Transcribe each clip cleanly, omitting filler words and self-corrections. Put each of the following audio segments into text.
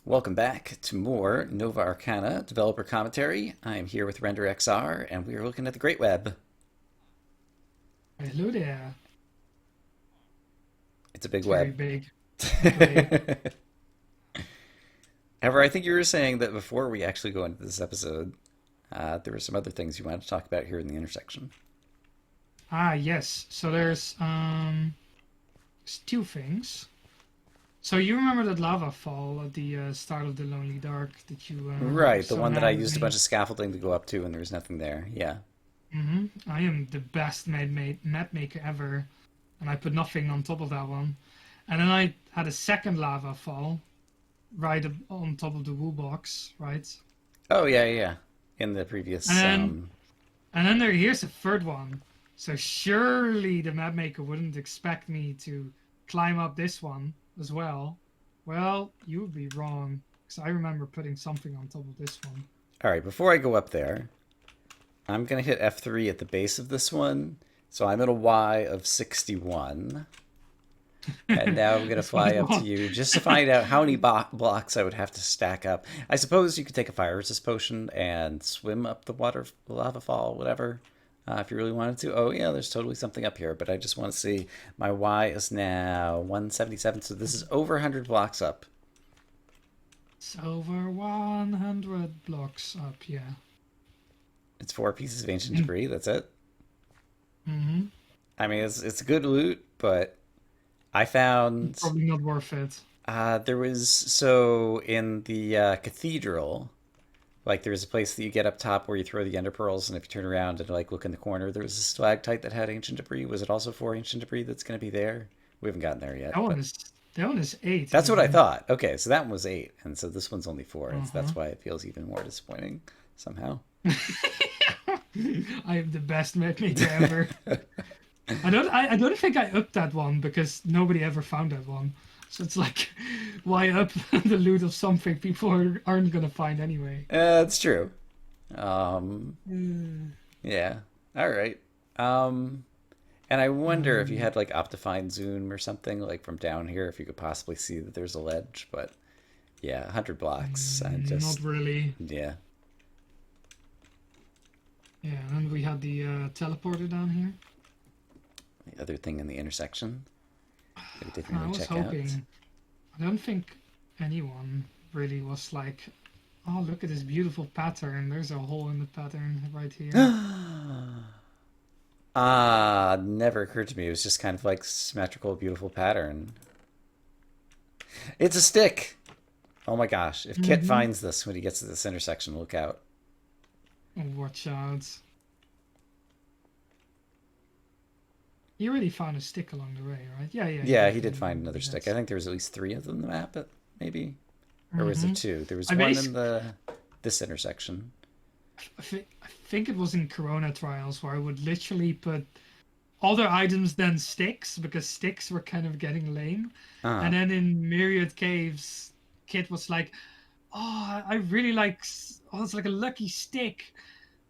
Welcome back to more Nova Arcana developer commentary. I am here with renderXR, and we are looking at the Great Web. Hello there. It's a big It's very web. big. Great. However, I think you were saying that before we actually go into this episode, there were some other things you wanted to talk about here in the intersection. Yes. So there's two things. So you remember that lava fall at the start of the Lonely Dark that you were Right, the so one that I mad with used a bunch me? of scaffolding to go up to, and there was nothing there. Yeah. I am the best map maker ever, and I put nothing on top of that one. And then I had a second lava fall right on top of the wool box, right? Oh, yeah, yeah, yeah. In the And previous, then here's a third one. So surely the map maker wouldn't expect me to climb up this one as well. Well, you would be wrong, because I remember putting something on top of this one. All right, before I go up there, I'm going to hit F3 at the base of this one. So I'm at a Y of 61. And now I'm going to That's what fly I up to want. you just to find out how many blocks I would have to stack up. I suppose you could take a fire resist potion and swim up the water, lava fall, whatever, if you really wanted to. Oh, yeah, there's totally something up here, but I just want to see. My Y is now 177, so this is over 100 blocks up. It's over 100 blocks up, yeah. It's 4 pieces of ancient debris, that's it. Mm-hmm. I mean, it's good loot, but I found Probably not worth it. there was, so in the cathedral. Like there's a place that you get up top where you throw the ender pearls, and if you turn around and like look in the corner, there was a stalactite that had ancient debris. Was it also for ancient debris that's going to be there? We haven't gotten there That yet, one but is that one is 8 that's what I even. thought. Okay, so that one was 8, and so this one's only 4. And so Uh-huh. that's why it feels even more disappointing somehow. I am the best map maker ever. I don't think I upped that one because nobody ever found that one. So it's like, why up the loot of something people aren't gonna find anyway? That's true. Um, Mm. yeah. All right. Um, and I wonder if you Um, had like Optifine Zoom or something like from down here, if you could possibly see that there's a ledge, but yeah, 100 blocks. I not just, really. yeah. Yeah, and we had the teleporter down here. The other thing in the intersection that we didn't I really was check out. hoping. I don't think anyone really was like, oh, look at this beautiful pattern. There's a hole in the pattern right here. Never occurred to me. It was just kind of like symmetrical, beautiful pattern. It's a stick. Oh my gosh. If Kit Mm-hmm. finds this when he gets to this intersection, look out. Watch out. You already found a stick along the way, right? Yeah, yeah, you Yeah, he did definitely find another did. stick. I think there was at least 3 of them in the map, but maybe. Or was there Mm-hmm. 2? There was I one bas in the this intersection. I think it was in Corona trials where I would literally put other items than sticks because sticks were kind of getting lame. Uh, And then in Myriad Caves, Kit was like, "Oh, I really like. Oh, it's like a lucky stick.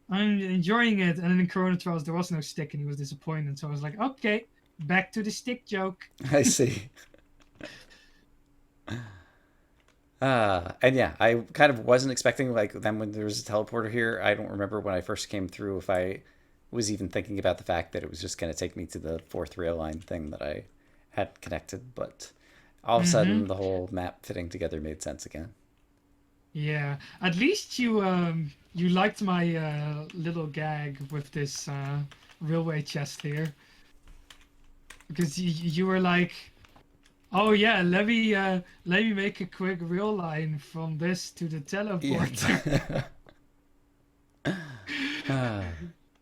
I'm enjoying it." And then in Corona trials, there was no stick, and he was disappointed. So I was like, "Okay, back to the stick joke." I see. And yeah, I kind of wasn't expecting like then when there was a teleporter here. I don't remember when I first came through if I was even thinking about the fact that it was just going to take me to the fourth rail line thing that I had connected. But all of a Mm-hmm. sudden, the whole map fitting together made sense again. Yeah, at least you liked my little gag with this railway chest here because you were like, "Oh yeah, let me make a quick rail line from this to the teleporter." Yeah.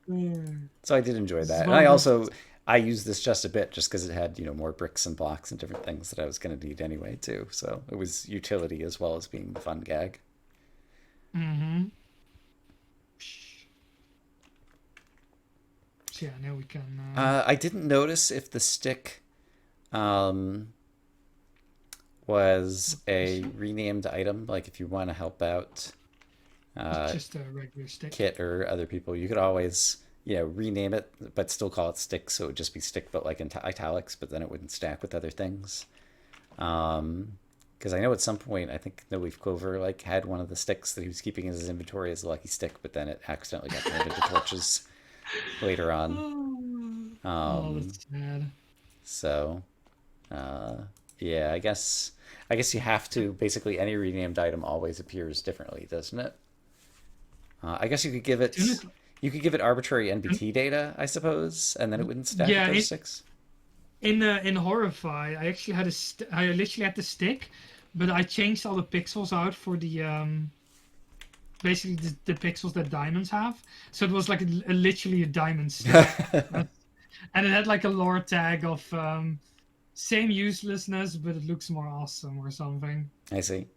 Mm. So I did enjoy This is that, and one I of also those. I used this just a bit just because it had more bricks and blocks and different things that I was going to need anyway too. So it was utility as well as being the fun gag. Mm-hmm. So yeah, now we can. I didn't notice if the stick um, was a renamed item. Like if you want to help out It's uh, just a regular stick. Kit or other people, you could always rename it, but still call it stick. So it would just be stick, but like in italics. But then it wouldn't stack with other things. Um, Because I know at some point, I think No Leaf Clover like had one of the sticks that he was keeping in his inventory as a lucky stick, but then it accidentally got turned into torches later on. Oh, oh, Um, that's sad. so uh, yeah, I guess you have to basically any renamed item always appears differently, doesn't it? I guess Soon as- arbitrary NBT data, I suppose, and then it wouldn't stack with Yeah, those sticks. in Horrify, I actually had I literally had the stick, but I changed all the pixels out for the basically the pixels that diamonds have. So it was like literally a diamond stick, and it had like a lore tag of same uselessness, but it looks more awesome or something. I see.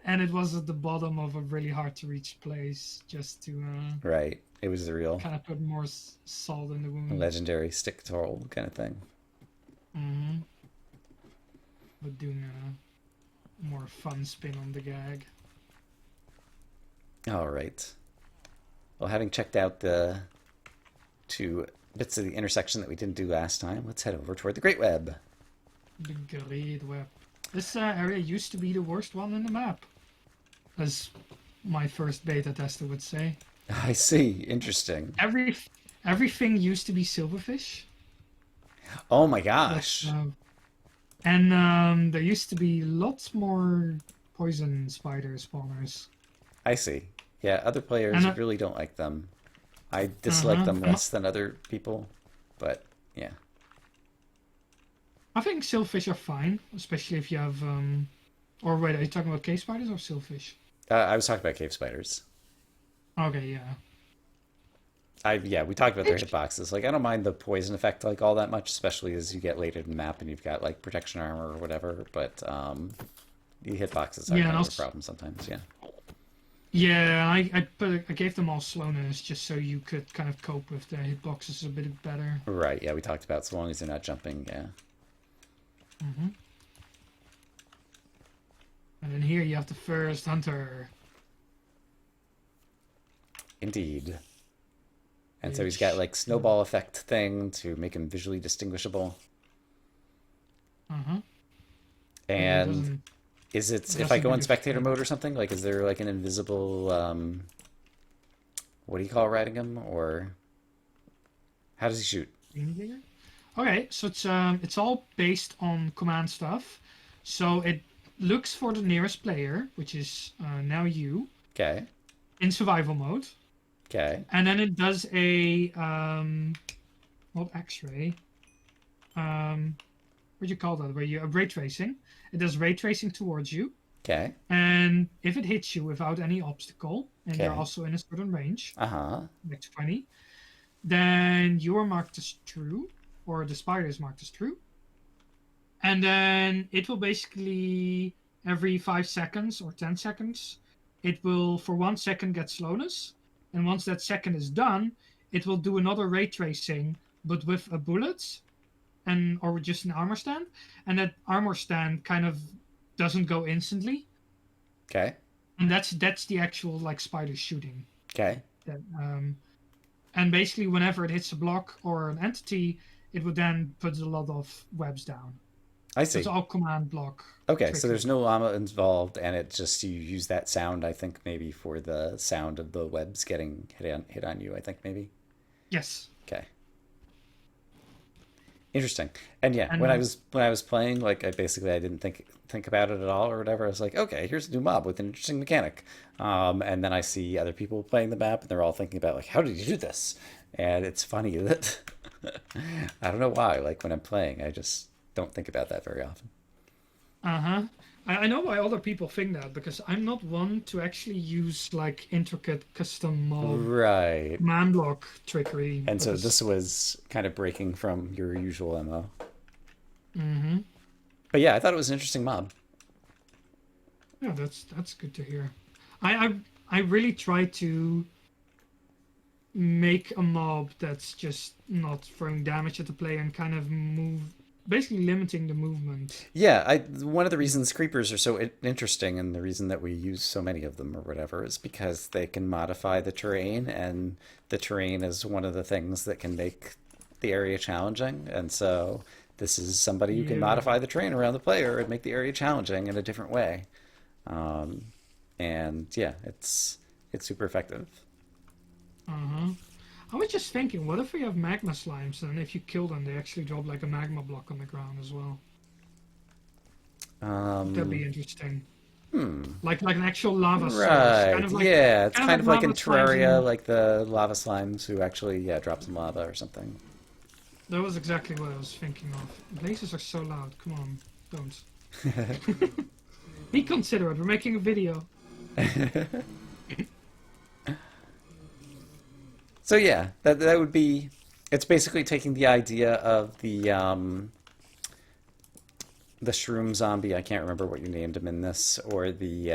And it was at the bottom of a really hard to reach place, just to Right. It was the real kind of put more salt in the wound. legendary stick troll kind of thing. Hmm. But doing a more fun spin on the gag. All right. Well, having checked out the two bits of the intersection that we didn't do last time, let's head over toward the Great Web. The Great Web. This area used to be the worst one in the map, as my first beta tester would say. I see. Interesting. Everything used to be silverfish. Oh my gosh. And there used to be lots more poison spider spawners. I see. Yeah, other players And really don't like them. I dislike them less than other people, but yeah. I think silverfish are fine, especially if you have. Or wait, are you talking about cave spiders or silverfish? I was talking about cave spiders. Okay, yeah. Yeah, we talked about their hitboxes. Like, I don't mind the poison effect like all that much, especially as you get later in the map and you've got like protection armor or whatever. But the hitboxes are Yeah, kind and of a problem sometimes. Yeah. Yeah, I gave them all slowness just so you could kind of cope with the hitboxes a bit better. Right. Yeah, we talked about so long as they're not jumping. Yeah. Hmm. And then here you have the first hunter. Indeed. And so he's got like snowball effect thing to make him visually distinguishable. Uh-huh. And is it if I doesn't go in really spectator fit. mode or something? Like, is there like an invisible what do you call riding him, or how does he shoot? Okay, so it's all based on command stuff. So it looks for the nearest player, which is now you, Okay. in survival mode. Okay. And then it does a not X-ray. What do you call that? Where you ray tracing. It does ray tracing towards you, Okay. and if it hits you without any obstacle, and you're Okay. also in a certain range, Uh-huh. like 20, then you are marked as true, or the spider is marked as true, and then it will basically every 5 seconds or 10 seconds, it will for 1 second get slowness. And once that second is done, it will do another ray tracing, but with a bullet, or with just an armor stand. And that armor stand kind of doesn't go instantly. Okay. And that's the actual like spider shooting. Okay. That and basically whenever it hits a block or an entity, it would then put a lot of webs down. I So see. it's all command block. Okay, so trickery. there's no llama involved, and it just you use that sound. I think maybe for the sound of the webs getting hit on you. I think maybe. Yes. Okay. Interesting. And yeah, And when I was playing, like I didn't think about it at all or whatever. I was like, okay, here's a new mob with an interesting mechanic. And then I see other people playing the map, and they're all thinking about like, how did you do this? And it's funny that I don't know why. Like when I'm playing, I just don't think about that very often. Uh-huh. I know why other people think that, because I'm not one to actually use like intricate custom mob Right. man block trickery. And so because- this was kind of breaking from your usual MO. Mhm. But yeah, I thought it was an interesting mob. Yeah, that's good to hear. I really try to make a mob that's just not throwing damage at the player and kind of basically limiting the movement. Yeah, one of the reasons creepers are so interesting, and the reason that we use so many of them or whatever, is because they can modify the terrain, and the terrain is one of the things that can make the area challenging. And so this is somebody who can Yeah. modify the terrain around the player and make the area challenging in a different way. Um, and yeah, it's super effective. Uh-huh. I was just thinking, what if we have magma slimes, and if you kill them, they actually drop like a magma block on the ground as well? That'd be Um, interesting. hmm. Like an actual lava source, Right. Yeah, it's kind of like in lava slimes Terraria, in. like the lava slimes who actually, yeah, drop some lava or something. That was exactly what I was thinking of. Lasers are so loud. Come on, don't. Be considerate. We're making a video. So yeah, that would be. It's basically taking the idea of the shroom zombie. I can't remember what you named him in this, or the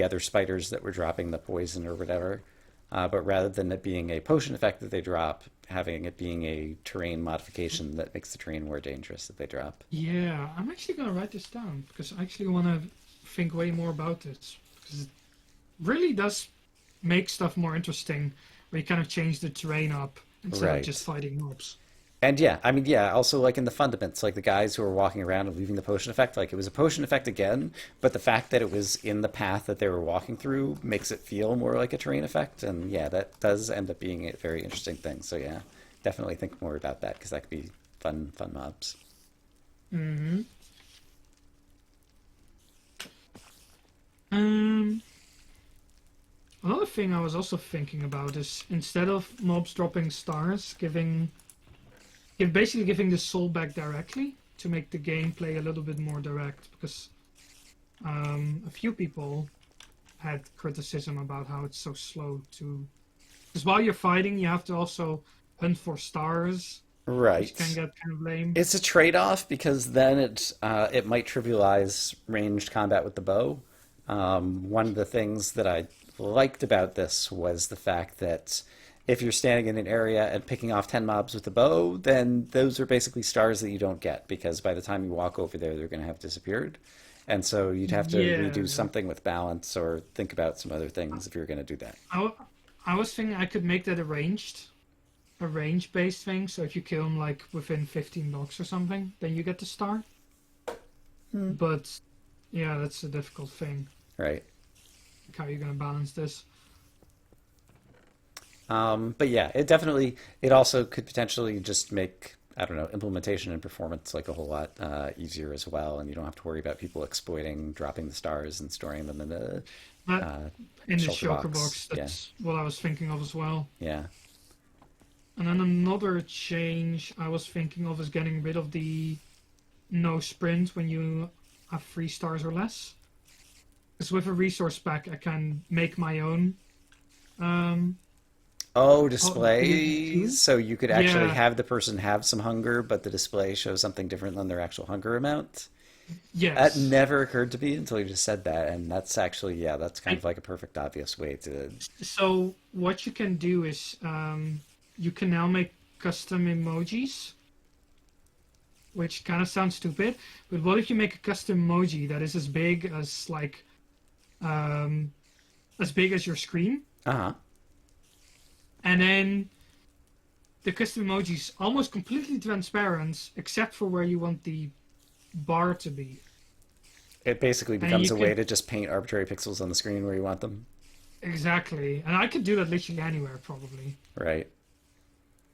other spiders that were dropping the poison or whatever. But rather than it being a potion effect that they drop, having it being a terrain modification that makes the terrain more dangerous that they drop. Yeah, I'm actually gonna write this down because I actually want to think way more about this because it really does make stuff more interesting. Where you kind of change the terrain up instead of just Right. fighting mobs. And yeah, I mean, yeah, also like in the fundaments, like the guys who were walking around and leaving the potion effect, like it was a potion effect again, but the fact that it was in the path that they were walking through makes it feel more like a terrain effect. And yeah, that does end up being a very interesting thing. So yeah, definitely think more about that because that could be fun mobs. Hmm. Um, Another thing I was also thinking about is instead of mobs dropping stars, basically giving the soul back directly to make the gameplay a little bit more direct because a few people had criticism about how it's so slow to. Because while you're fighting, you have to also hunt for stars, which can Right. get kind of lame. It's a trade-off because then it might trivialize ranged combat with the bow. One of the things that I liked about this was the fact that if you're standing in an area and picking off 10 mobs with the bow, then those are basically stars that you don't get because by the time you walk over there, they're going to have disappeared. And so you'd have to redo Yeah, something with balance or think about some other things if you're going to do that. I, w- I was thinking I could make that a range-based thing. So if you kill them like within 15 blocks or something, then you get the star. Hmm. But yeah, that's a difficult thing. Right. Like, how are you gonna balance this? But yeah, it also could potentially just make, I don't know, implementation and performance like a whole lot easier as well. And you don't have to worry about people exploiting, dropping the stars and storing them in the But uh, in the shelter shulker box. box, Yeah. that's what I was thinking of as well. Yeah. And then another change I was thinking of is getting rid of the no sprint when you have 3 stars or less. Because with a resource pack, I can make my own. Um, Oh, PvP2. displays. So you could actually Yeah. have the person have some hunger, but the display shows something different than their actual hunger amount. That Yes. never occurred to me until you just said that. And that's actually, yeah, that's kind And of like a perfect, obvious way to. so what you can do is you can now make custom emojis, which kind of sounds stupid. But what if you make a custom emoji that is um, as big as your screen, Uh huh. and then the custom emoji is almost completely transparent except for where you want the bar to be, It basically and becomes you a way could to just paint arbitrary pixels on the screen where you want them. exactly, and I could do that literally anywhere probably. Right.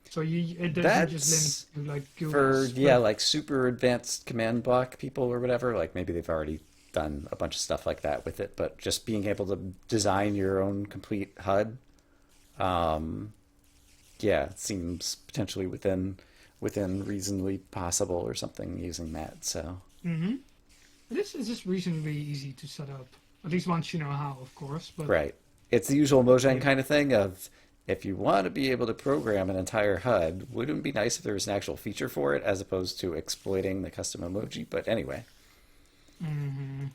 So it doesn't just That's limit to like for, Google's, yeah, but like super advanced command block people or whatever. Like maybe they've already done a bunch of stuff like that with it, but just being able to design your own complete HUD, um, yeah, it seems potentially within reasonably possible or something using that. So, mm-hmm. This is just reasonably easy to set up. At least once you know how, of course. But right. It's the usual Mojang yeah, kind of thing of if you want to be able to program an entire HUD, wouldn't it be nice if there was an actual feature for it as opposed to exploiting the custom emoji? But anyway, hmm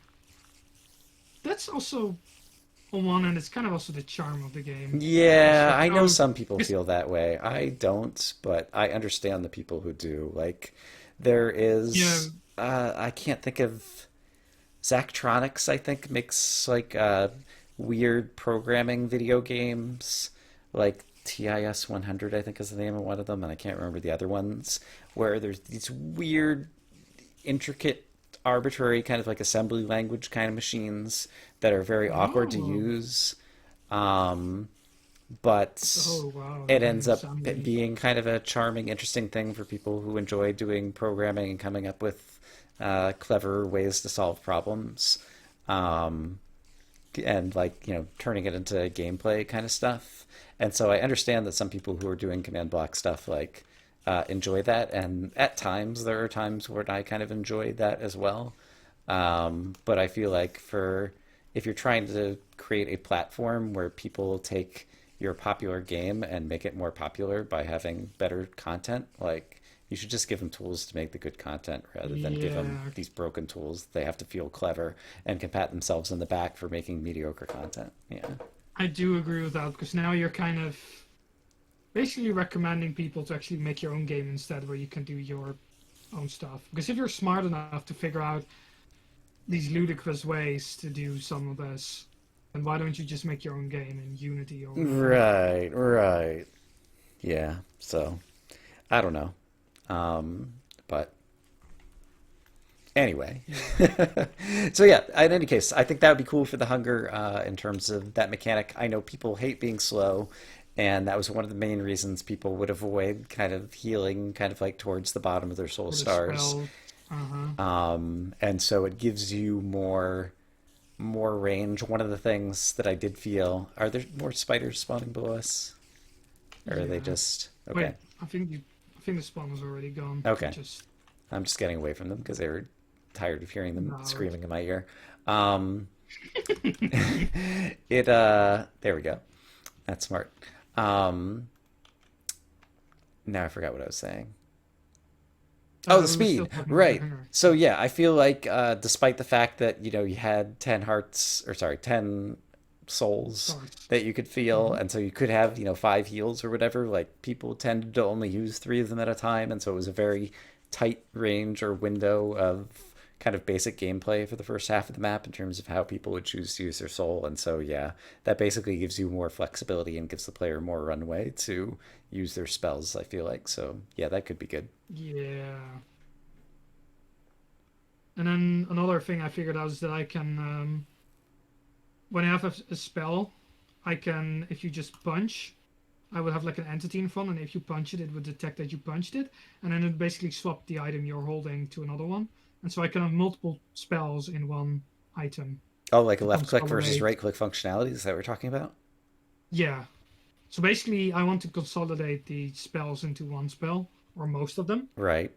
that's also on one end. It's kind of also the charm of the game. It's yeah, like I know oh, some people it's, feel that way. I don't, but I understand the people who do. Like, there yeah, is, I can't think of Zachtronics, I think, makes like weird programming video games. Like TIS 100, I think is the name of one of them, and I can't remember the other ones, where there's these weird, intricate, arbitrary kind of like assembly language kind of machines that are very awkward to Oh, use. Um, but oh wow, it kind ends of up assembly. being kind of a charming, interesting thing for people who enjoy doing programming and coming up with clever ways to solve problems. Um, and like turning it into gameplay kind of stuff. And so I understand that some people who are doing command block stuff like enjoy that, and at times there are times where I kind of enjoy that as well. But I feel like for if you're trying to create a platform where people take your popular game and make it more popular by having better content, like you should just give them tools to make the good content rather than give them Yeah, these broken tools. They have to feel clever and can pat themselves in the back for making mediocre content. Yeah. I do agree with that because now you're kind of basically recommending people to actually make your own game instead, where you can do your own stuff. Because if you're smart enough to figure out these ludicrous ways to do some of this, then why don't you just make your own game in Unity or whatever? Right, right. Yeah. So I don't know. But anyway. Yeah. So yeah, in any case, I think that would be cool for the hunger in terms of that mechanic. I know people hate being slow, and that was one of the main reasons people would avoid kind of healing kind of like towards the bottom of their soul Or the stars. spell. Uh-huh. And so it gives you more range. One of the things that I did feel, are there more spiders spawning below us? Or are they Yeah. just okay? Wait, I think the spawn was already gone. Okay. Just I'm just getting away from them because they were tired of hearing them no. screaming in my ear. Um, there we go. That's smart. Um, now I forgot what I was saying. Oh, the We were still speed. talking about the Right. hunger. So yeah, I feel like despite the fact that, you had 10 hearts or sorry, 10 souls Sorry. that you could feel, Mm-hmm. and so you could have, 5 heals or whatever, like people tended to only use 3 of them at a time, and so it was a very tight range or window of kind of basic gameplay for the first half of the map in terms of how people would choose to use their soul. And so yeah, that basically gives you more flexibility and gives the player more runway to use their spells, I feel like. So yeah, that could be good. Yeah. And then another thing I figured out is that I can, when I have a spell, I can, if you just punch, I would have like an entity in front, and if you punch it, it would detect that you punched it, and then it basically swap the item you're holding to another one. And so I can have multiple spells in one item Oh, like a to left click versus consolidate. right click functionality? Is that what we're talking about? Yeah. So basically, I want to consolidate the spells into one spell, or most of them. Right.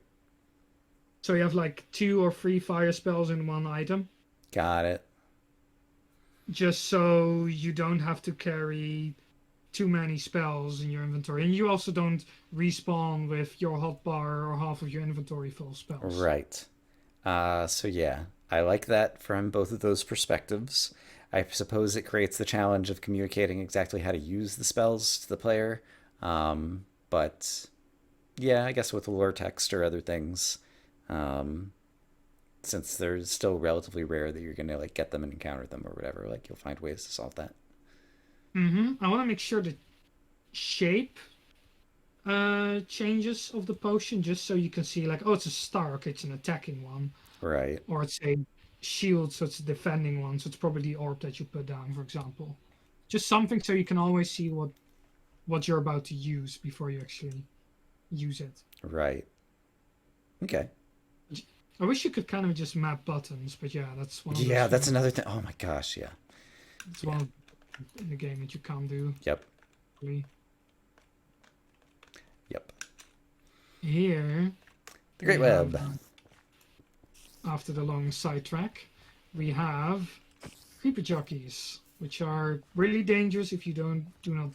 So you have like 2 or 3 fire spells in one item, Got it. just so you don't have to carry too many spells in your inventory. And you also don't respawn with your hotbar or half of your inventory full of spells. Right. So yeah, I like that from both of those perspectives. I suppose it creates the challenge of communicating exactly how to use the spells to the player. But yeah, I guess with lore text or other things, um, since they're still relatively rare that you're gonna like get them and encounter them or whatever, like you'll find ways to solve that. I want to make sure the shape changes of the potion, just so you can see like, oh, it's a star, okay, it's an attacking one, Right. or it's a shield, so it's a defending one, so it's probably the orb that you put down, for example. Just something so you can always see what you're about to use before you actually use it. Right. Okay. I wish you could kind of just map buttons, but yeah, that's one of those Yeah, that's things. another thing. Oh my gosh, yeah. It's Yeah. one in the game that you can't do. Yep. Really. Yep. Here The Great we have, Web. after the long sidetrack, we have creeper jockeys, which are really dangerous if you do not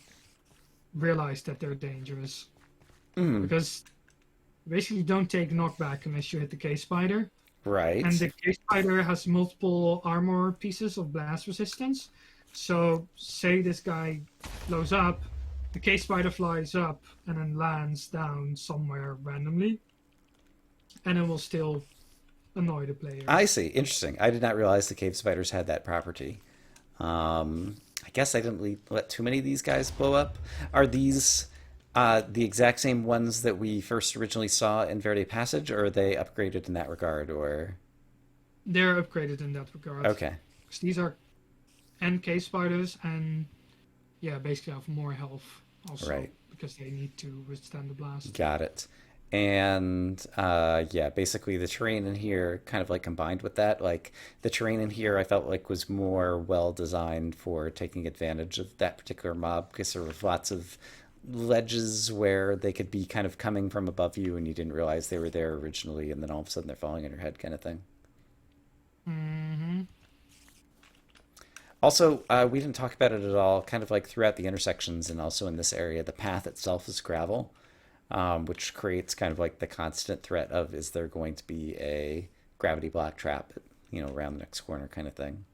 realize that they're dangerous, Mm, because you basically don't take knockback unless you hit the cave spider. And right. the cave spider has multiple armor pieces of blast resistance. So, say this guy blows up, the cave spider flies up and then lands down somewhere randomly, and it will still annoy the player. I see. Interesting. I did not realize the cave spiders had that property. Um, I guess I didn't let too many of these guys blow up. Are these the exact same ones that we first originally saw in Verde Passage, or are they upgraded in that regard? Or They're upgraded in that regard. okay, 'Cause these are NK spiders, and yeah, basically have more health also right, because they need to withstand the blast. got it. And yeah, basically the terrain in here kind of like combined with that. Like the terrain in here, I felt like was more well designed for taking advantage of that particular mob because there were lots of ledges where they could be kind of coming from above you and you didn't realize they were there originally, and then all of a sudden they're falling on your head, kind of thing. Mm-hmm. Also, we didn't talk about it at all. Kind of like throughout the intersections and also in this area, the path itself is gravel, which creates kind of like the constant threat of is there going to be a gravity block trap, around the next corner, kind of thing.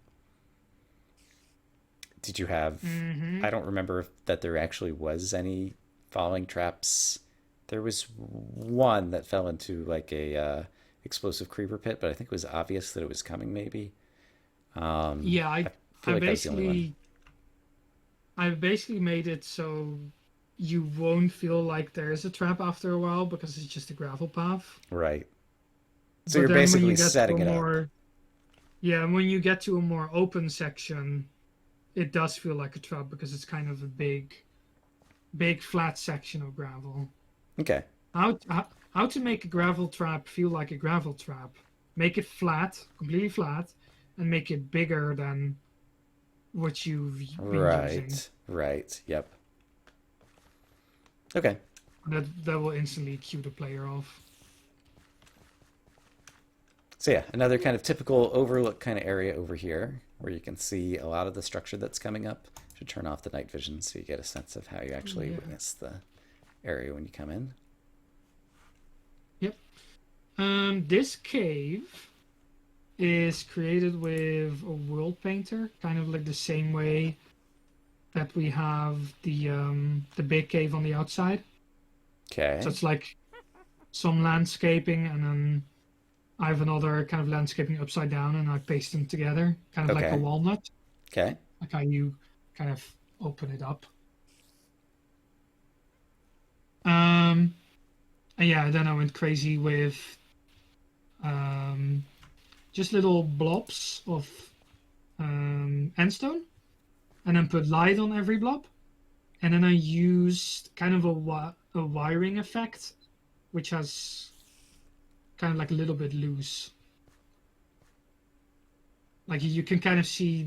Did you have? Mm-hmm. I don't remember that there actually was any falling traps. There was one that fell into like a explosive creeper pit, but I think it was obvious that it was coming. Maybe. Yeah, I feel I like that was the only one. basically I basically made it so you won't feel like there is a trap after a while because it's just a gravel path. Right. So But you're then when basically you get to setting a it up. more yeah, when you get to a more open section, it does feel like a trap because it's kind of a big flat section of gravel. Okay. How to make a gravel trap feel like a gravel trap? Make it flat, completely flat, and make it bigger than what you've been using. Right. Right. Yep. Okay. That will instantly cue the player off. So yeah, another kind of typical overlook kind of area over here where you can see a lot of the structure that's coming up. Should turn off the night vision so you get a sense of how you actually Yeah. witness the area when you come in. Yep. This cave is created with a world painter, kind of like the same way that we have the big cave on the outside. Okay. So it's like some landscaping, and then I have another kind of landscaping upside down, and I paste them together, kind of like a Okay. walnut, Okay. like how you kind of open it up. Um, and yeah, then I went crazy with um, just little blobs of endstone, and then put light on every blob. And then I used kind of a wiring effect, which has kind of like a little bit loose. Like you can kind of see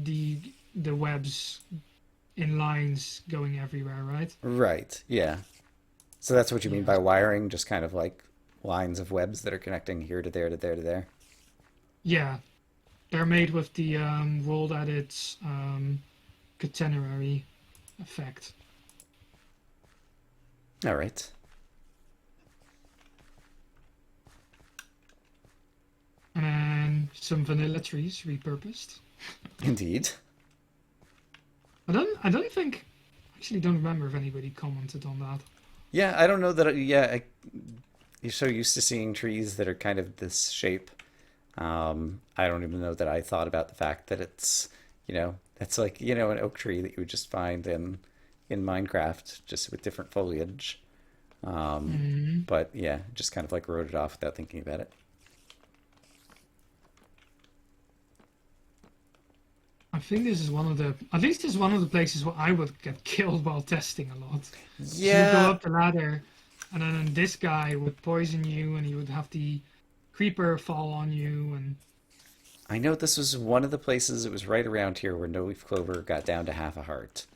the webs in lines going everywhere, right? Right. Yeah. So that's what you mean Yeah. by wiring, just kind of like lines of webs that are connecting here to there to there to there. Yeah, they're made with the world edit's catenary effect. All right. And some vanilla trees repurposed. Indeed. I don't think actually don't remember if anybody commented on that. Yeah, I don't know that. You're so used to seeing trees that are kind of this shape. I don't even know that I thought about the fact that it's like, an oak tree that you would just find in Minecraft, just with different foliage. Hmm. But yeah, just kind of like wrote it off without thinking about it. I think this is at least this is one of the places where I would get killed while testing a lot. So you would go Yeah, up the ladder, and then this guy would poison you, and you would have the creeper fall on you, and I know this was one of the places. It was right around here where No Leaf Clover got down to half a heart.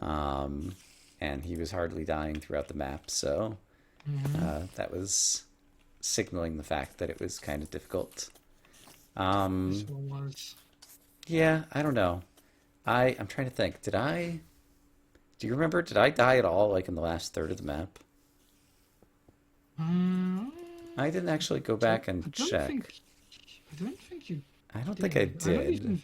Um, and he was hardly dying throughout the map, so mhm, that was signaling the fact that it was kind of difficult. this Um, one was. yeah, I don't know. I'm trying to think. Do you remember? Did I die at all, like in the last third of the map? Uh, I didn't actually go back and I don't check. think. I don't think you I don't think I did. did.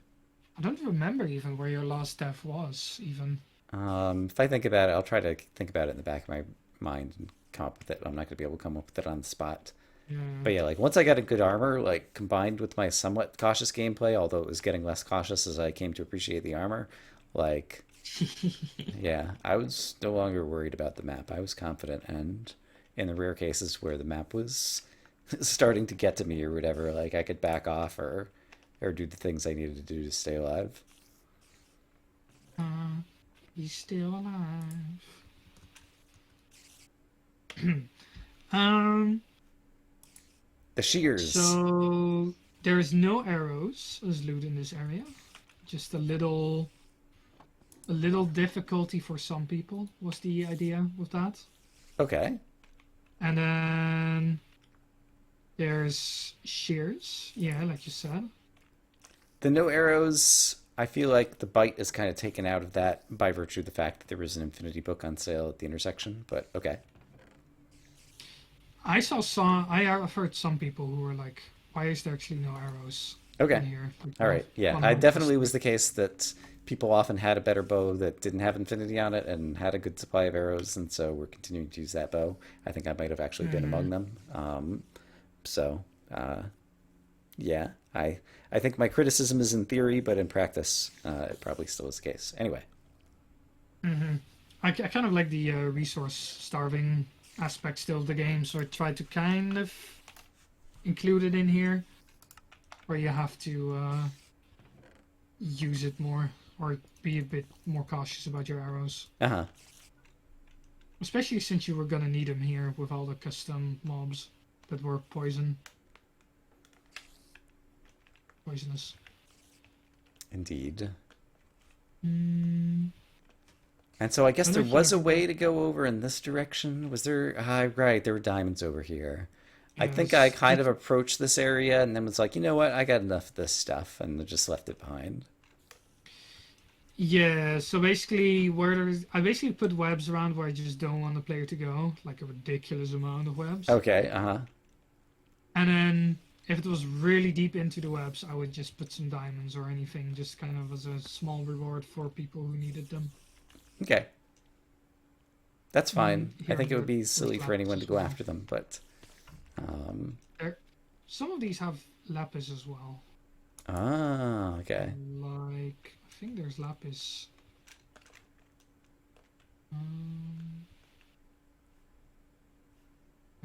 I don't remember even where your last death was. Even. If I think about it, I'll try to think about it in the back of my mind and come up with it. I'm not going to be able to come up with it on the spot. Yeah. But yeah, like once I got a good armor, like combined with my somewhat cautious gameplay, although it was getting less cautious as I came to appreciate the armor, like Yeah, I was no longer worried about the map. I was confident, and in the rare cases where the map was starting to get to me or whatever, like I could back off or do the things I needed to do to stay alive. He's still alive. Um, The shears. so there's no arrows as loot in this area. Just a little difficulty for some people was the idea with that. Okay. And then there's shears. Yeah, like you said. The no arrows, I feel like the bite is kind of taken out of that by virtue of the fact that there was an Infinity book on sale at the intersection, but okay. I have heard some people who were like, "Why is there actually no arrows in Okay. here?" Like, All right. Yeah. I definitely was the case that people often had a better bow that didn't have infinity on it and had a good supply of arrows, and so we're continuing to use that bow. I think I might have actually been among them. So, yeah, I think my criticism is in theory, but in practice, it probably still is the case. Anyway. I kind of like the resource starving aspect still of the game, so I tried to kind of include it in here, where you have to use it more or be a bit more cautious about your arrows. Uh huh. Especially since you were gonna need them here with all the custom mobs that were poisonous. Indeed. Mm, And so I guess I'm there looking was a at way to go over in this direction. Was there? Right, there were diamonds over here. I think I yes. kind of approached this area and then was like, you know what? I got enough of this stuff and just left it behind. Yeah, so basically I basically put webs around where I just don't want the player to go, like a ridiculous amount of webs. Okay, uh-huh. And then if it was really deep into the webs, I would just put some diamonds or anything, just kind of as a small reward for people who needed them. Okay. That's fine. I Here think it would be there's silly for lapis anyone to as go well. after them, but There, some of these have lapis as well. okay. Like I think there's lapis. Um,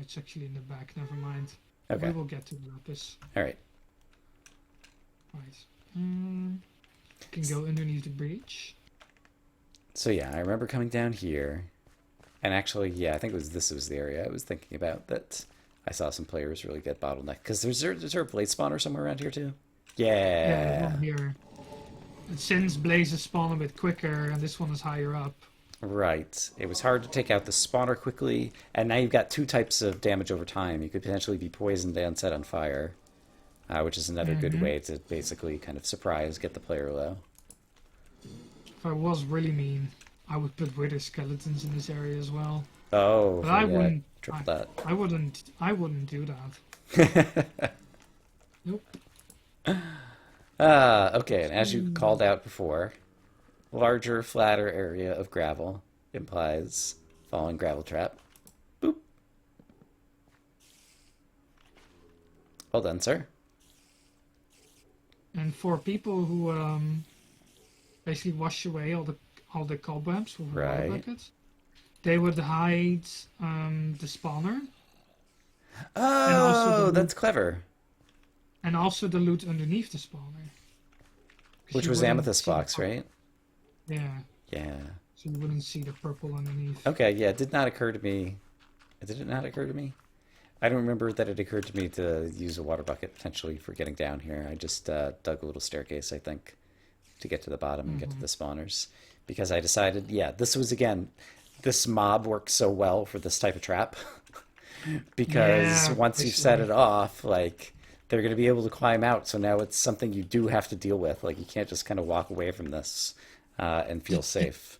it's actually in the back. Never mind. We Okay. will get to the lapis. All right. Right. Can go underneath the bridge. So yeah, I remember coming down here. And actually, yeah, I think this was the area I was thinking about that I saw some players really get bottlenecked. Because there's there a blade spawner somewhere around here too? Yeah, there's Yeah. one here. And since blazes spawn a bit quicker, and this one is higher up. Right. It was hard to take out the spawner quickly, and now you've got two types of damage over time. You could potentially be poisoned and set on fire, which is another good way to basically kind of surprise, get the player low. If I was really mean, I would put wither skeletons in this area as well. Oh, But I yeah, wouldn't. triple that. I wouldn't. I wouldn't do that. Nope. Okay, and as you called out before, larger, flatter area of gravel implies falling gravel trap. Boop. Well done, sir. And for people who basically wash away all the cobwebs with a water Right. bucket, they would hide the spawner Oh, the that's clever. and also the loot underneath the spawner. 'Cause Which you was wouldn't amethyst see the blocks, right? Yeah, Yeah. so you wouldn't see the purple underneath. Okay, yeah, it did not occur to me. Did it not occur to me? I don't remember that it occurred to me to use a water bucket potentially for getting down here. I just dug a little staircase, I think, to get to the bottom and get to the spawners. Because I decided, yeah, this was, again, this mob works so well for this type of trap. Because Yeah, once you've set it off, like, they're going to be able to climb out. So now it's something you do have to deal with. Like, you can't just kind of walk away from this and feel safe.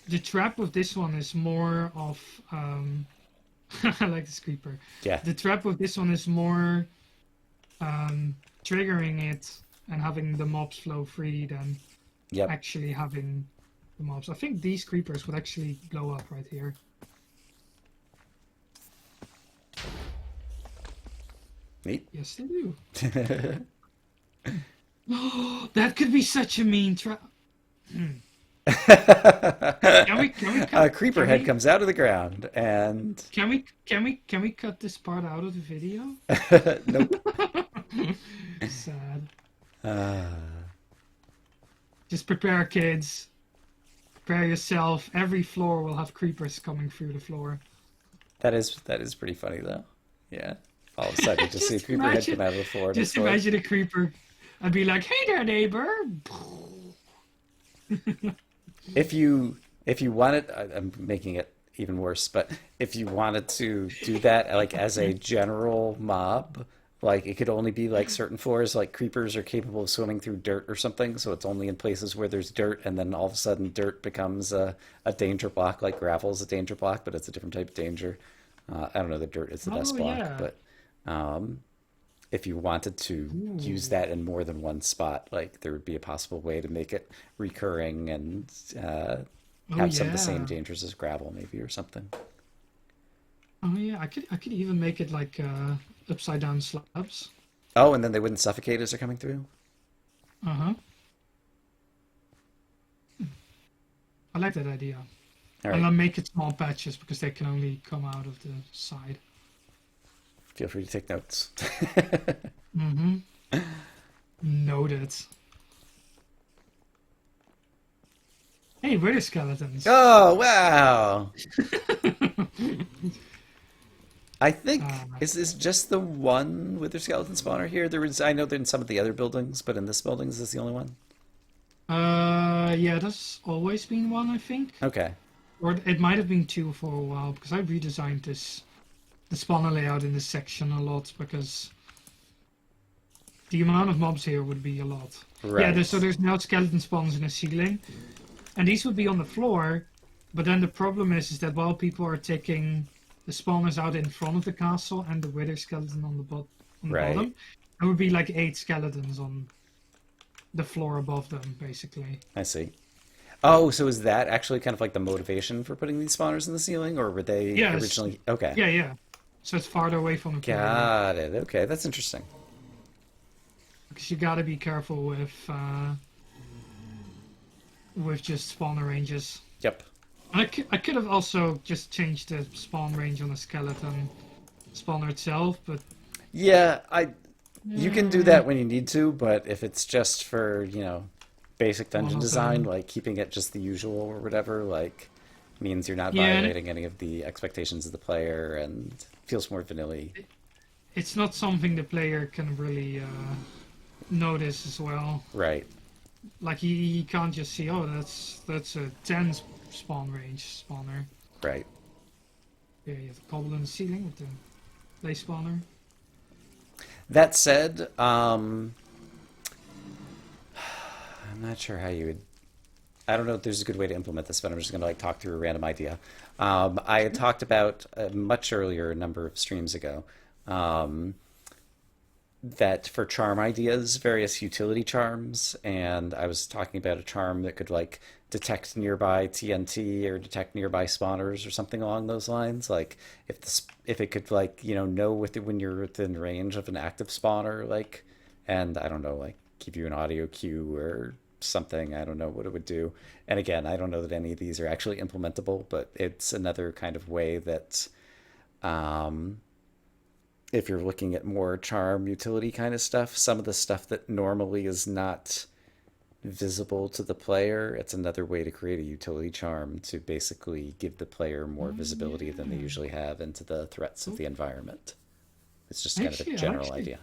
The trap with this one is more of I like this creeper. Yeah. The trap with this one is more triggering it and having the mobs flow free than Yep. actually having the mobs. I think these creepers would actually blow up right here. Neat. Yes, they do. That could be such a mean trap. Can we A cut creeper can head we comes out of the ground, and can we cut this part out of the video? nope. Sad. Uh, Just prepare, kids. Prepare yourself. Every floor will have creepers coming through the floor. that is pretty funny though. Yeah. All of a sudden, you just see a Just creeper head come imagine, out of the floor next just door. imagine a creeper. I'd be like, "Hey there, neighbor." If you wanted, I'm making it even worse, but if you wanted to do that like as a general mob, like it could only be like certain floors, like creepers are capable of swimming through dirt or something, so it's only in places where there's dirt, and then all of a sudden dirt becomes a danger block, like gravel's a danger block, but it's a different type of danger. I don't know that dirt is the best Oh block, yeah. but um, if you wanted to use Ooh. that in more than one spot, like there would be a possible way to make it recurring and Oh have some of the same yeah. dangers as gravel, maybe, or something. Oh yeah. I could even make it like upside down slabs. Oh, and then they wouldn't suffocate as they're coming through? Uh-huh. I like that idea. All And right. I'll make it small patches because they can only come out of the side. Feel free to take notes. Mm-hmm. Noted. Hey, where are the skeletons? Oh, wow. I think, Uh, is this just the one wither skeleton spawner here? There was, I know that in some of the other buildings, but in this building, is this the only one? yeah, there's always been one, I think. Okay. Or it might have been two for a while because I redesigned the spawner layout in this section a lot because the amount of mobs here would be a lot. Yeah, so Right. there's now skeleton spawns in the ceiling, and these would be on the floor. But then the problem is that while people are taking the spawners out in front of the castle and the wither skeleton on the Right. bottom, there would be like 8 skeletons on the floor above them, basically. I see. Oh, so is that actually kind of like the motivation for putting these spawners in the ceiling, or were they Yes, originally? Okay. yeah. So it's farther away from the player Got it. Okay, that's interesting. because you got to be careful with just spawner ranges. Yep. I could have also just changed the spawn range on the skeleton spawner itself, but Yeah, you can do mm, that when you need to, but if it's just for, basic one dungeon of design, them. like keeping it just the usual or whatever, like means you're not Yeah, and violating any of the expectations of the player and feels more vanilla. it's not something the player can really notice as well. Right. Like he can't just see, oh, that's a 10 spawn range spawner. Right. Yeah, you have a cobble in the ceiling with the play spawner. That said, I'm not sure how you would. I don't know if there's a good way to implement this, but I'm just going to like talk through a random idea. I had talked about much earlier, a number of streams ago, um, that for charm ideas, various utility charms, and I was talking about a charm that could like detect nearby TNT or detect nearby spawners or something along those lines. Like if it could like know when you're within range of an active spawner, like, and I don't know, like give you an audio cue or something. I don't know what it would do. And again, I don't know that any of these are actually implementable, but it's another kind of way that um, if you're looking at more charm utility kind of stuff, some of the stuff that normally is not visible to the player, it's another way to create a utility charm to basically give the player more Oh visibility than they yeah. usually have into the threats of Oh, the environment. It's just kind of a I general actually idea.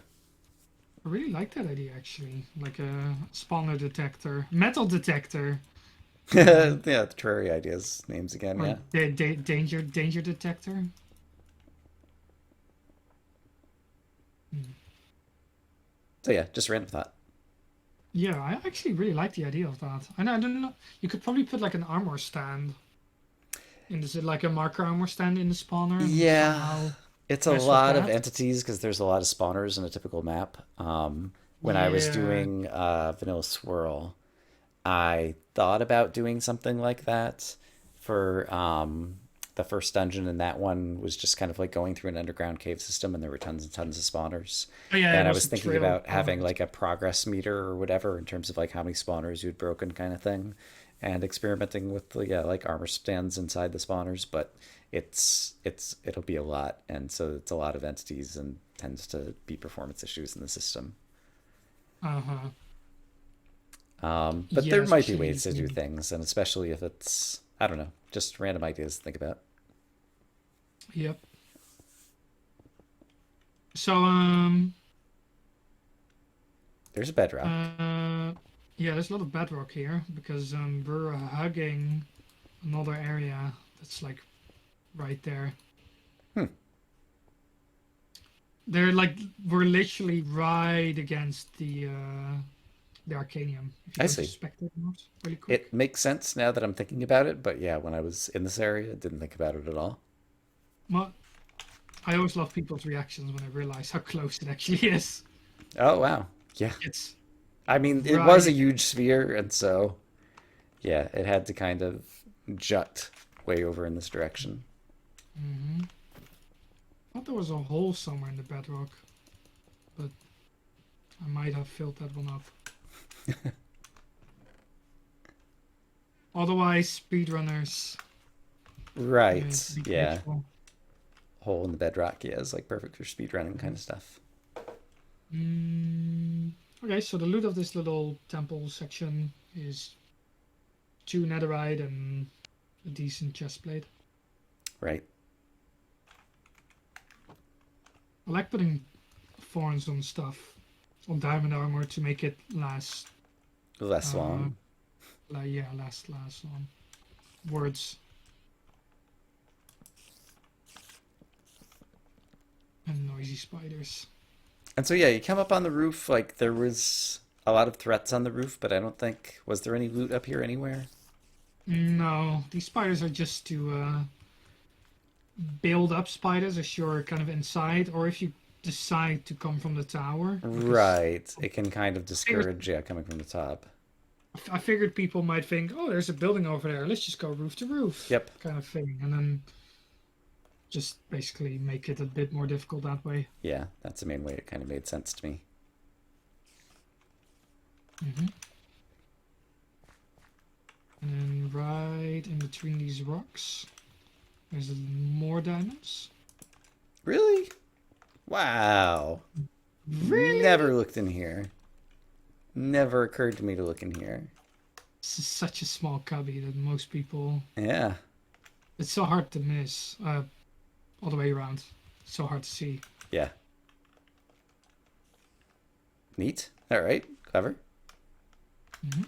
I really like that idea actually. Like a spawner detector, metal detector, Yeah, uh, the terrary ideas, names again, or yeah. danger detector. Hmm. So yeah, just random thought. Yeah, I actually really like the idea of that. And I don't know, you could probably put like an armor stand in this, like a marker armor stand in the spawner, and Yeah, somehow it's a mess with lot of that. entities because there's a lot of spawners in a typical map. When I was Yeah. doing Vanilla Swirl, I thought about doing something like that for the first dungeon in that one was just kind of like going through an underground cave system, and there were tons and tons of spawners. Oh yeah, it And I was was a thinking trail about having forest. like a progress meter or whatever in terms of like how many spawners you'd broken, kind of thing, and experimenting with yeah, like armor stands inside the spawners. But it'll be a lot, and so it's a lot of entities and tends to be performance issues in the system. Uh-huh. But Yeah, there might be especially ways to do things, and especially if it's, I don't know, just random ideas to think about. yep. So There's a bedrock. uh yeah, there's a lot of bedrock here because we're hugging another area that's like right there. Hmm, They're like we're literally right against the Arcanium. If you I go to see. spectator mode really quick. It makes sense now that I'm thinking about it, but yeah, when I was in this area, I didn't think about it at all. Well, I always love people's reactions when I realize how close it actually is. Oh, wow. Yeah. It's I mean, it was right. a huge sphere, and so, yeah, it had to kind of jut way over in this direction. Mm-hmm. I thought there was a hole somewhere in the bedrock, but I might have filled that one up. Otherwise, speedrunners to Right. be Yeah. careful. Hole in the bedrock, yeah, is like perfect for speedrunning kind of stuff. Mm, okay, so the loot of this little temple section is 2 netherite and a decent chestplate. Right. I like putting thorns on stuff, on diamond armor to make it last. Less Uh, long. yeah, last on words and noisy spiders. And so, yeah, you come up on the roof, like, there was a lot of threats on the roof, but I don't think, was there any loot up here anywhere? No, these spiders are just to build up spiders as you're kind of inside, or if you decide to come from the tower. Because Right. It can kind of I figured, discourage, yeah, coming from the top. I figured people might think, oh, there's a building over there. Let's just go roof to roof, Yep. kind of thing, and then just basically make it a bit more difficult that way. Yeah, that's the main way it kind of made sense to me. Hmm. And then right in between these rocks, there's more diamonds. Really? Wow. Really? Never looked in here. Never occurred to me to look in here. This is such a small cubby that most people. Yeah. It's so hard to miss. All the way around. So hard to see. Yeah. Neat. All right. Clever. Hmm.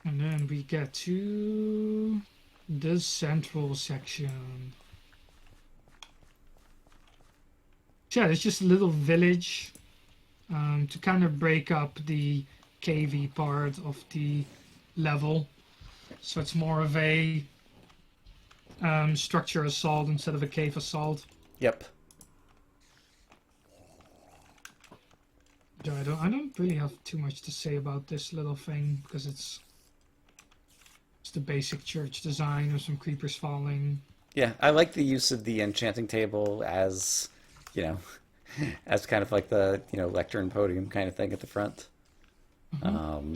And then we get to the central section. So yeah, it's just a little village to kind of break up the cavey part of the level. So it's more of a structure assault instead of a cave assault. Yep. So I don't really have too much to say about this little thing because it's the basic church design with some creepers falling. Yeah, I like the use of the enchanting table as, you know, as kind of like the, lectern podium kind of thing at the front. Uh-huh. Um,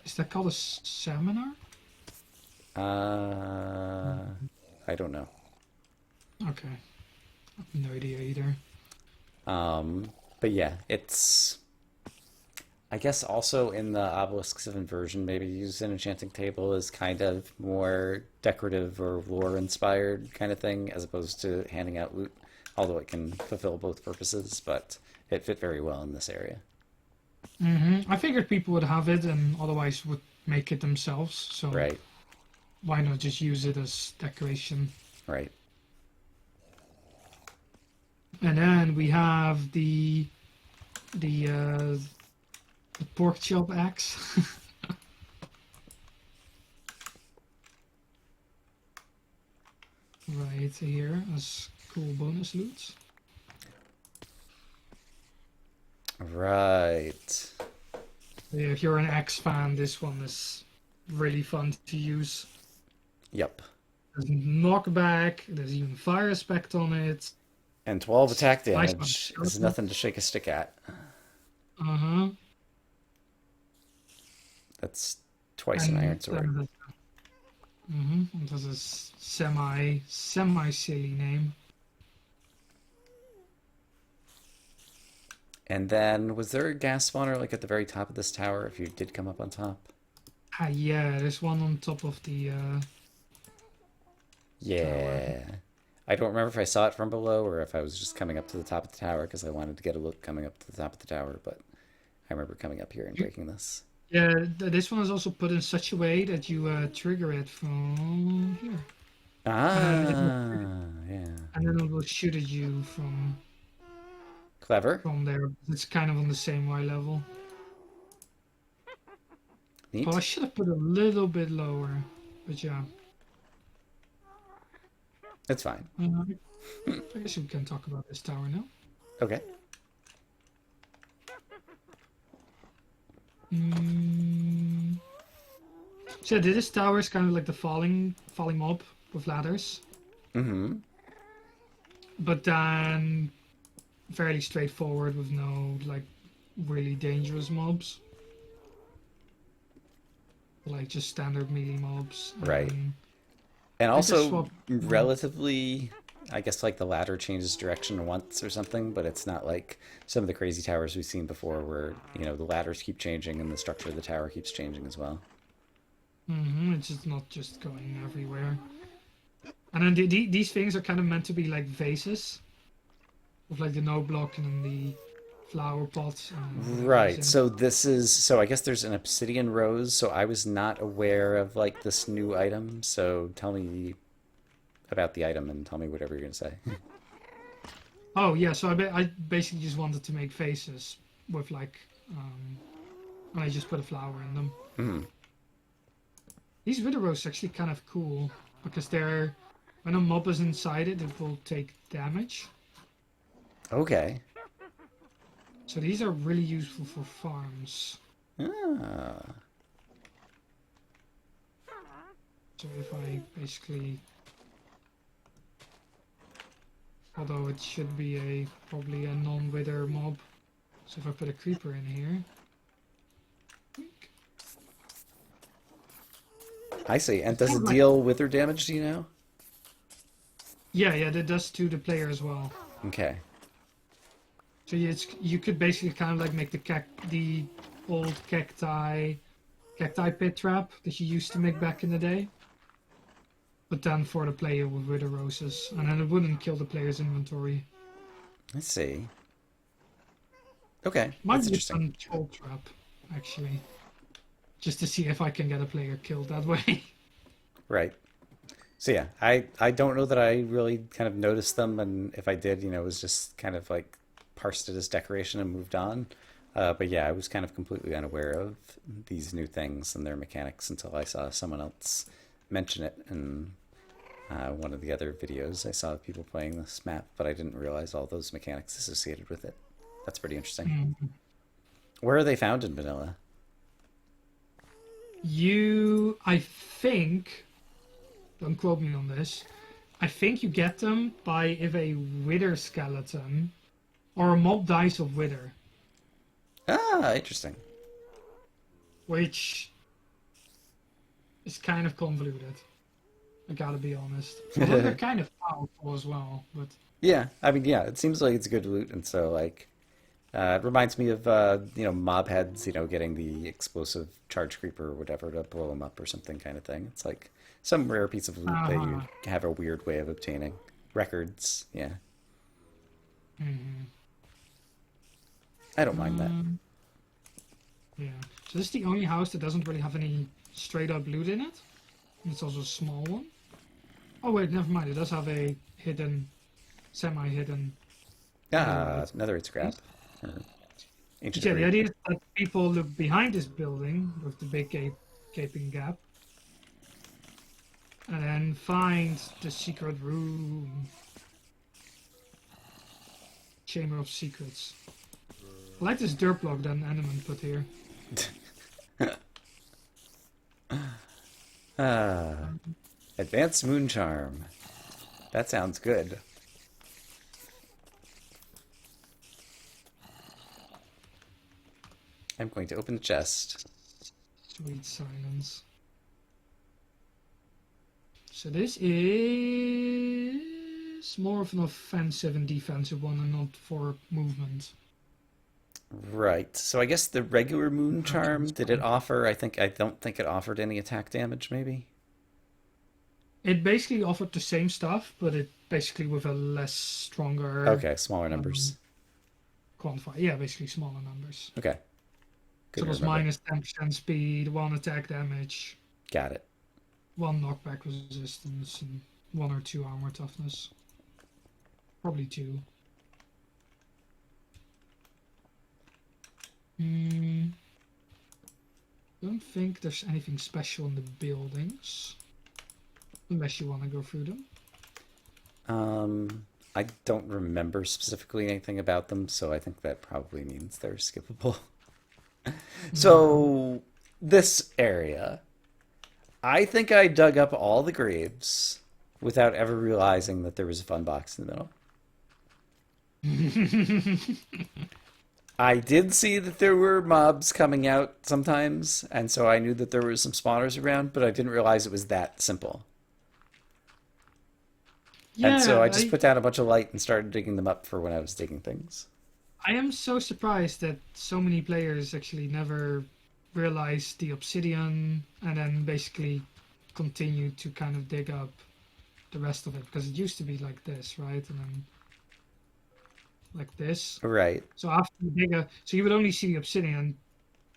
Is that called a seminar? uh, I don't know. Okay, I have no idea either. But yeah, it's, I guess also in the Obelisks of Inversion, maybe use an enchanting table as kind of more decorative or lore inspired kind of thing, as opposed to handing out loot, although it can fulfill both purposes, but it fit very well in this area. I figured people would have it and otherwise would make it themselves. So Right, why not just use it as decoration? right. And then we have the uh, the pork chop axe. Right here as cool bonus loot. Right. Yeah, if you're an axe fan, this one is really fun to use. Yep. There's knockback. There's even fire aspect on it. And 12 attack Nice one. damage is nothing to shake a stick at. Uh-huh. That's twice an iron And sword. That's a semi silly name. And then, was there a gas spawner like at the very top of this tower if you did come up on top? Ah, yeah, there's one on top of the tower. Yeah. I don't remember if I saw it from below or if I was just coming up to the top of the tower because I wanted to get a look coming up to the top of the tower, but I remember coming up here and breaking this. Yeah, this one is also put in such a way that you trigger it from here. Ah, yeah. And then it will shoot at you Clever. from there. It's kind of on the same eye level. Neat. Oh, I should have put a little bit lower, but yeah. It's fine. I guess we can talk about this tower now. Okay. So this tower is kind of like the falling mob with ladders, Mm-hmm. but then fairly straightforward with no like really dangerous mobs, like just standard melee mobs. Right. And I just also swapped- relatively, I guess like the ladder changes direction once or something, but it's not like some of the crazy towers we've seen before where, you know, the ladders keep changing and the structure of the tower keeps changing as well. It's just not just going everywhere. And then these things are kind of meant to be like vases, with like the no block and then the flower pots. And Right. So this is, so I guess there's an obsidian rose, so I was not aware of like this new item, so tell me about the item and tell me whatever you're gonna say. Oh yeah, so I basically just wanted to make faces with like, and I just put a flower in them. Mm. These wither roses are actually kind of cool because they're when a mob is inside it, it will take damage. Okay. So these are really useful for farms. Ah. So if I basically, although it should be probably a non-wither mob. So if I put a creeper in here. I see. And does it deal wither damage, do you know? Yeah, that does to the player as well. Okay. So you could basically kind of like make the old cacti pit trap that you used to make back in the day, but then for the player with wither roses, and then it wouldn't kill the player's inventory. Let's see. Okay, Might that's be a interesting. fun troll trap, actually, just to see if I can get a player killed that way. Right. So yeah, I don't know that I really kind of noticed them, and if I did, you know, it was just kind of like parsed it as decoration and moved on. But yeah, I was kind of completely unaware of these new things and their mechanics until I saw someone else mention it in one of the other videos. I saw people playing this map, but I didn't realize all those mechanics associated with it. That's pretty interesting. Where are they found in vanilla? I think, don't quote me on this, I think you get them by if a wither skeleton or a mob dies of wither, Ah, interesting. which is kind of convoluted. I gotta be honest. Although they're kind of powerful as well, but Yeah, I mean, yeah, it seems like it's good loot, and so like, it reminds me of you know, mob heads, you know, getting the explosive charge creeper or whatever to blow them up or something kind of thing. It's like some rare piece of loot that you have a weird way of obtaining. Records, yeah. I don't mind that. yeah. So this is the only house that doesn't really have any straight up loot in it. And it's also a small one. Oh wait, never mind. It does have a hidden, semi-hidden. Ah, another scrap. Or ancient Yeah, the debris. idea is that people look behind this building with the big gaping gap, and then find the secret room, Chamber of Secrets. I like this dirt block that Animan put here. Ah, Advanced Moon Charm. That sounds good. I'm going to open the chest. Sweet silence. So this is more of an offensive and defensive one and not for movement. Right. So I guess the regular Moon Charm, did it offer, I don't think it offered any attack damage, maybe? It basically offered the same stuff, but it basically with a less stronger Okay, smaller numbers. quantifier. Yeah, basically smaller numbers. Okay. So Good it to was remember. minus 10% speed, 1 attack damage, Got it. 1 knockback resistance, and 1 or 2 armor toughness. Probably 2. Don't think there's anything special in the buildings. Unless you want to go through them. I don't remember specifically anything about them, so I think that probably means they're skippable. So, this area, I think I dug up all the graves without ever realizing that there was a fun box in the middle. I did see that there were mobs coming out sometimes, and so I knew that there were some spawners around, but I didn't realize it was that simple. And so Yeah, I just put down a bunch of light and started digging them up for when I was digging things. I am so surprised that so many players actually never realized the obsidian and then basically continued to kind of dig up the rest of it because it used to be like this, right? And then like this. Right. So after you so you would only see the obsidian,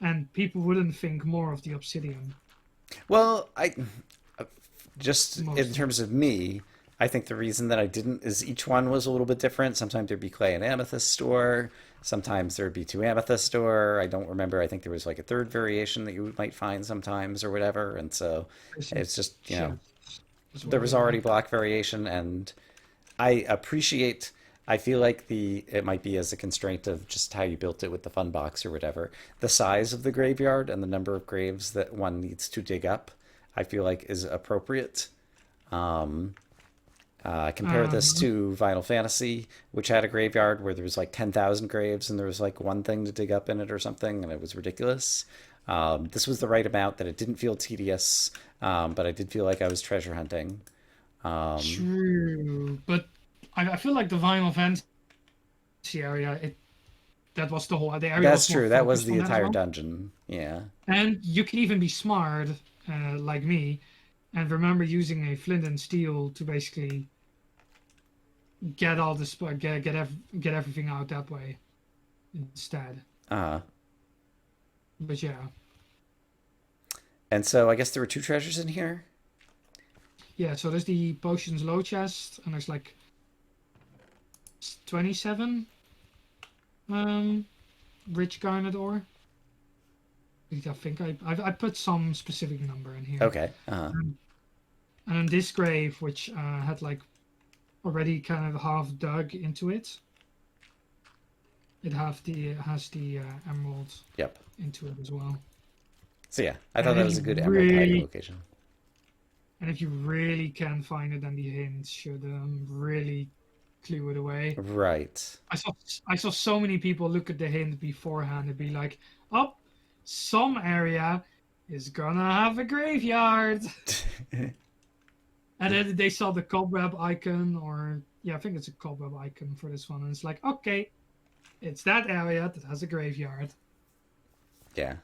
and people wouldn't think more of the obsidian. Well, just in Most. terms of me, I think the reason that I didn't is each one was a little bit different. Sometimes there'd be clay and amethyst store. Sometimes there'd be two amethyst store. I don't remember. I think there was like a third variation that you might find sometimes or whatever. And so it's just, As there well, was yeah. already block variation, and I appreciate. I feel like it might be as a constraint of just how you built it with the fun box or whatever. The size of the graveyard and the number of graves that one needs to dig up, I feel like is appropriate. Um, compare this Um, to Final Fantasy, which had a graveyard where there was like 10,000 graves and there was like one thing to dig up in it or something, and it was ridiculous. This was the right amount that it didn't feel tedious, but I did feel like I was treasure hunting. Um, True, but I feel like the Final Fantasy area, that was the area that's was more true. That was focused the on that as entire well. dungeon. Yeah. And you can even be smart, like me, and remember using a flint and steel to basically get all this, get everything out that way instead. Uh, But yeah, and so I guess there were two treasures in here. yeah. So there's the potions low chest, and there's like 27 rich garnet ore. I think I put some specific number in here. Okay. And then this grave, which had like already kind of half dug into it, it has the emerald Yep. into it as well. So yeah, I thought And that if was you a good emerald hiding really location. and if you really can find it, then the hints should really clue it away. Right. I saw so many people look at the hint beforehand and be like, "Oh, some area is gonna have a graveyard." And then they saw the cobweb icon, or yeah, I think it's a cobweb icon for this one, and it's like, okay, it's that area that has a graveyard. Yeah.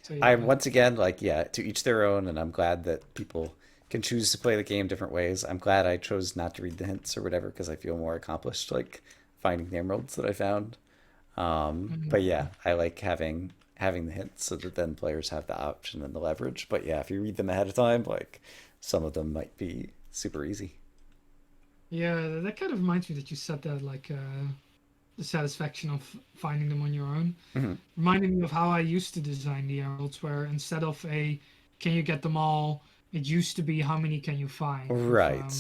So I yeah, once again like yeah, to each their own, and I'm glad that people can choose to play the game different ways. I'm glad I chose not to read the hints or whatever because I feel more accomplished like finding the emeralds that I found. But Mhm. yeah, I like having the hints so that then players have the option and the leverage. But yeah, if you read them ahead of time, like some of them might be super easy. Yeah, that kind of reminds me that you said that like the satisfaction of finding them on your own. Hmm. Reminded me of how I used to design the emeralds, where instead of a can you get them all, it used to be how many can you find with Right.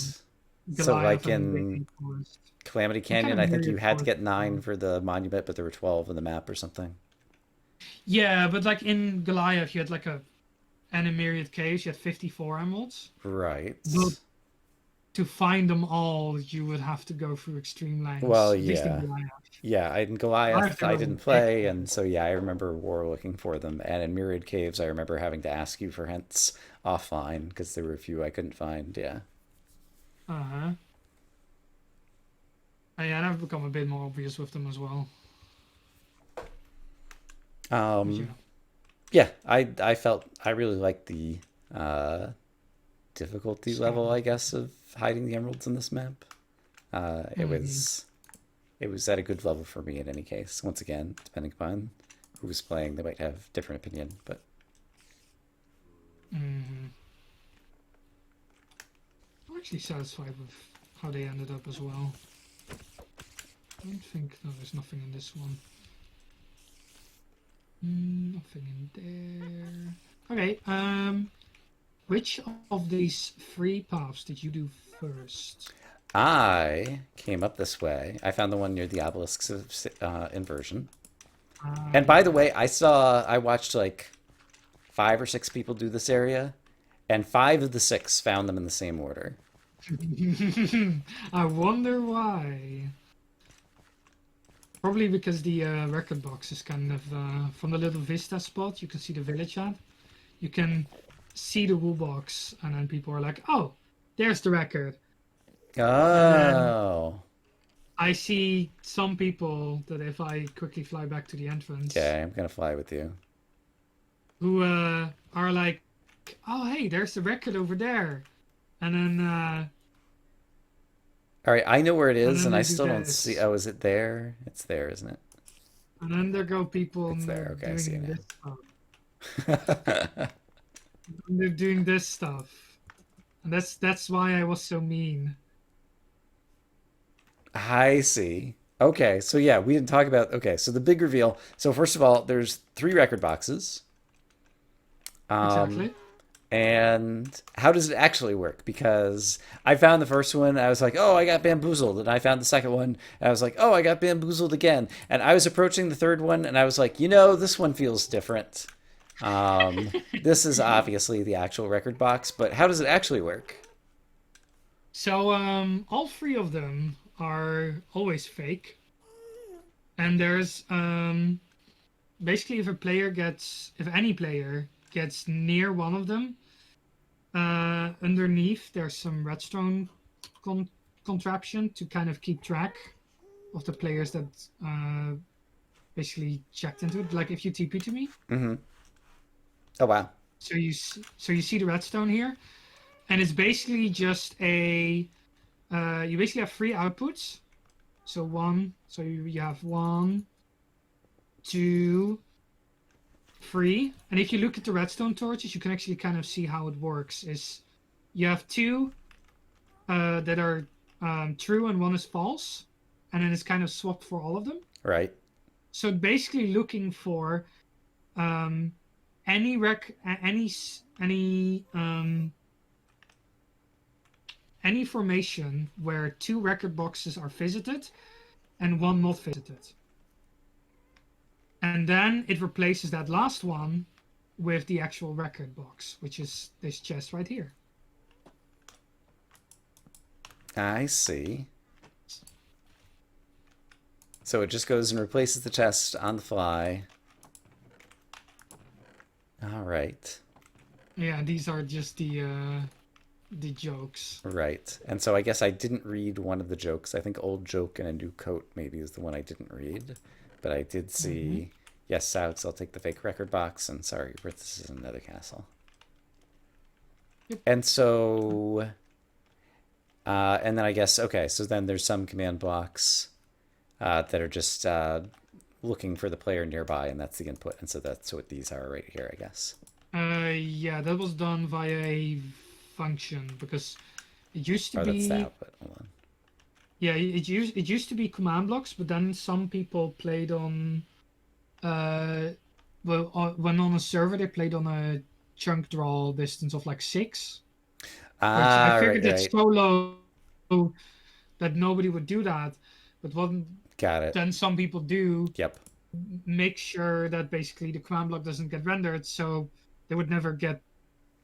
So Goliath like and the in Raging Forest. Calamity I kind Canyon, of I think you mirrored had to Forest get as nine well. for the monument, but there were 12 on the map or something. Yeah, but like in Goliath, you had like and in Myriad Caves, you had 54 emeralds. Right. But to find them all, you would have to go through extreme Well, lengths. At least in yeah. Goliath. Yeah, in Goliath, Goliath, they I were didn't play, ridiculous. and so yeah, I remember war looking for them. And in Myriad Caves, I remember having to ask you for hints offline because there were a few I couldn't find. Yeah. Uh-huh. And yeah, and I've become a bit more obvious with them as well. But Um, yeah. yeah, I felt I really liked the uh, difficulty level, I Scavenge. guess, of hiding the emeralds in this map. Uh, it Mm-hmm. was it was at a good level for me in any case. Once again, depending upon who was playing, they might have different opinion, but Mm-hmm. I'm actually satisfied with how they ended up as well. I don't think no, there's nothing in this one. Nothing in there. Okay. Which of these three paths did you do first? I came up this way. I found the one near the obelisks of inversion. Ah, And by the yeah. way, I watched like 5 or 6 people do this area, and 5 of the 6 found them in the same order. I wonder why. Probably because the record box is kind of from the little vista spot. You can see the village at. You can see the wool box, and then people are like, "Oh, there's the record." And then Oh, I see some people that if I quickly fly back to the entrance, okay. I'm gonna fly with you. who are like, "Oh, hey, there's the record over there," and then uh, All right, I know where it and is, then and I they do still don't see. this, Oh, is it there? It's there, isn't it? and then there go people It's and they're there. Okay, I see it doing this now. stuff. And they're doing this stuff, and that's why I was so mean. I see. Okay, so yeah, we didn't talk about. Okay, so the big reveal. So first of all, there's 3 record boxes. Um, Exactly. and how does it actually work? Because I found the first one, I was like, oh, I got bamboozled. And I found the second one, and I was like, oh, I got bamboozled again. And I was approaching the third one, and I was like, this one feels different. This is obviously the actual record box, but how does it actually work? So all three of them are always fake, and there's basically if any player gets near one of them, underneath there's some redstone con- contraption to kind of keep track of the players that basically checked into it. Like if you TP to me, Mm-hmm. Oh, wow. so you see the redstone here, and it's basically just a you basically have three outputs. So you have one, two, three, and if you look at the redstone torches, you can actually kind of see how it works. Is you have two that are true and one is false, and then it's kind of swapped for all of them. Right. So basically, looking for um, any rec any formation where two record boxes are visited and one not visited. And then it replaces that last one with the actual record box, which is this chest right here. I see. So it just goes and replaces the chest on the fly. All right. Yeah, these are just the jokes. Right. And so I guess I didn't read one of the jokes. I think old joke and a new coat maybe is the one I didn't read. But I did Hmm. see, yes, Souths, I'll take the fake record box. And sorry, this is another castle. Yep. And so, and then I guess, okay, so then there's some command blocks that are just looking for the player nearby, and that's the input. And so that's what these are right here, I guess. Yeah, that was done via a function because it used to Or that's the be output. Hold on. yeah it used to be command blocks, but then some people played on uh when on a server they played on a chunk draw distance of like 6, which I Ah, right, figured it's right. so low that nobody would do that. But what Got it. then some people do Yep. make sure that basically the command block doesn't get rendered, so they would never get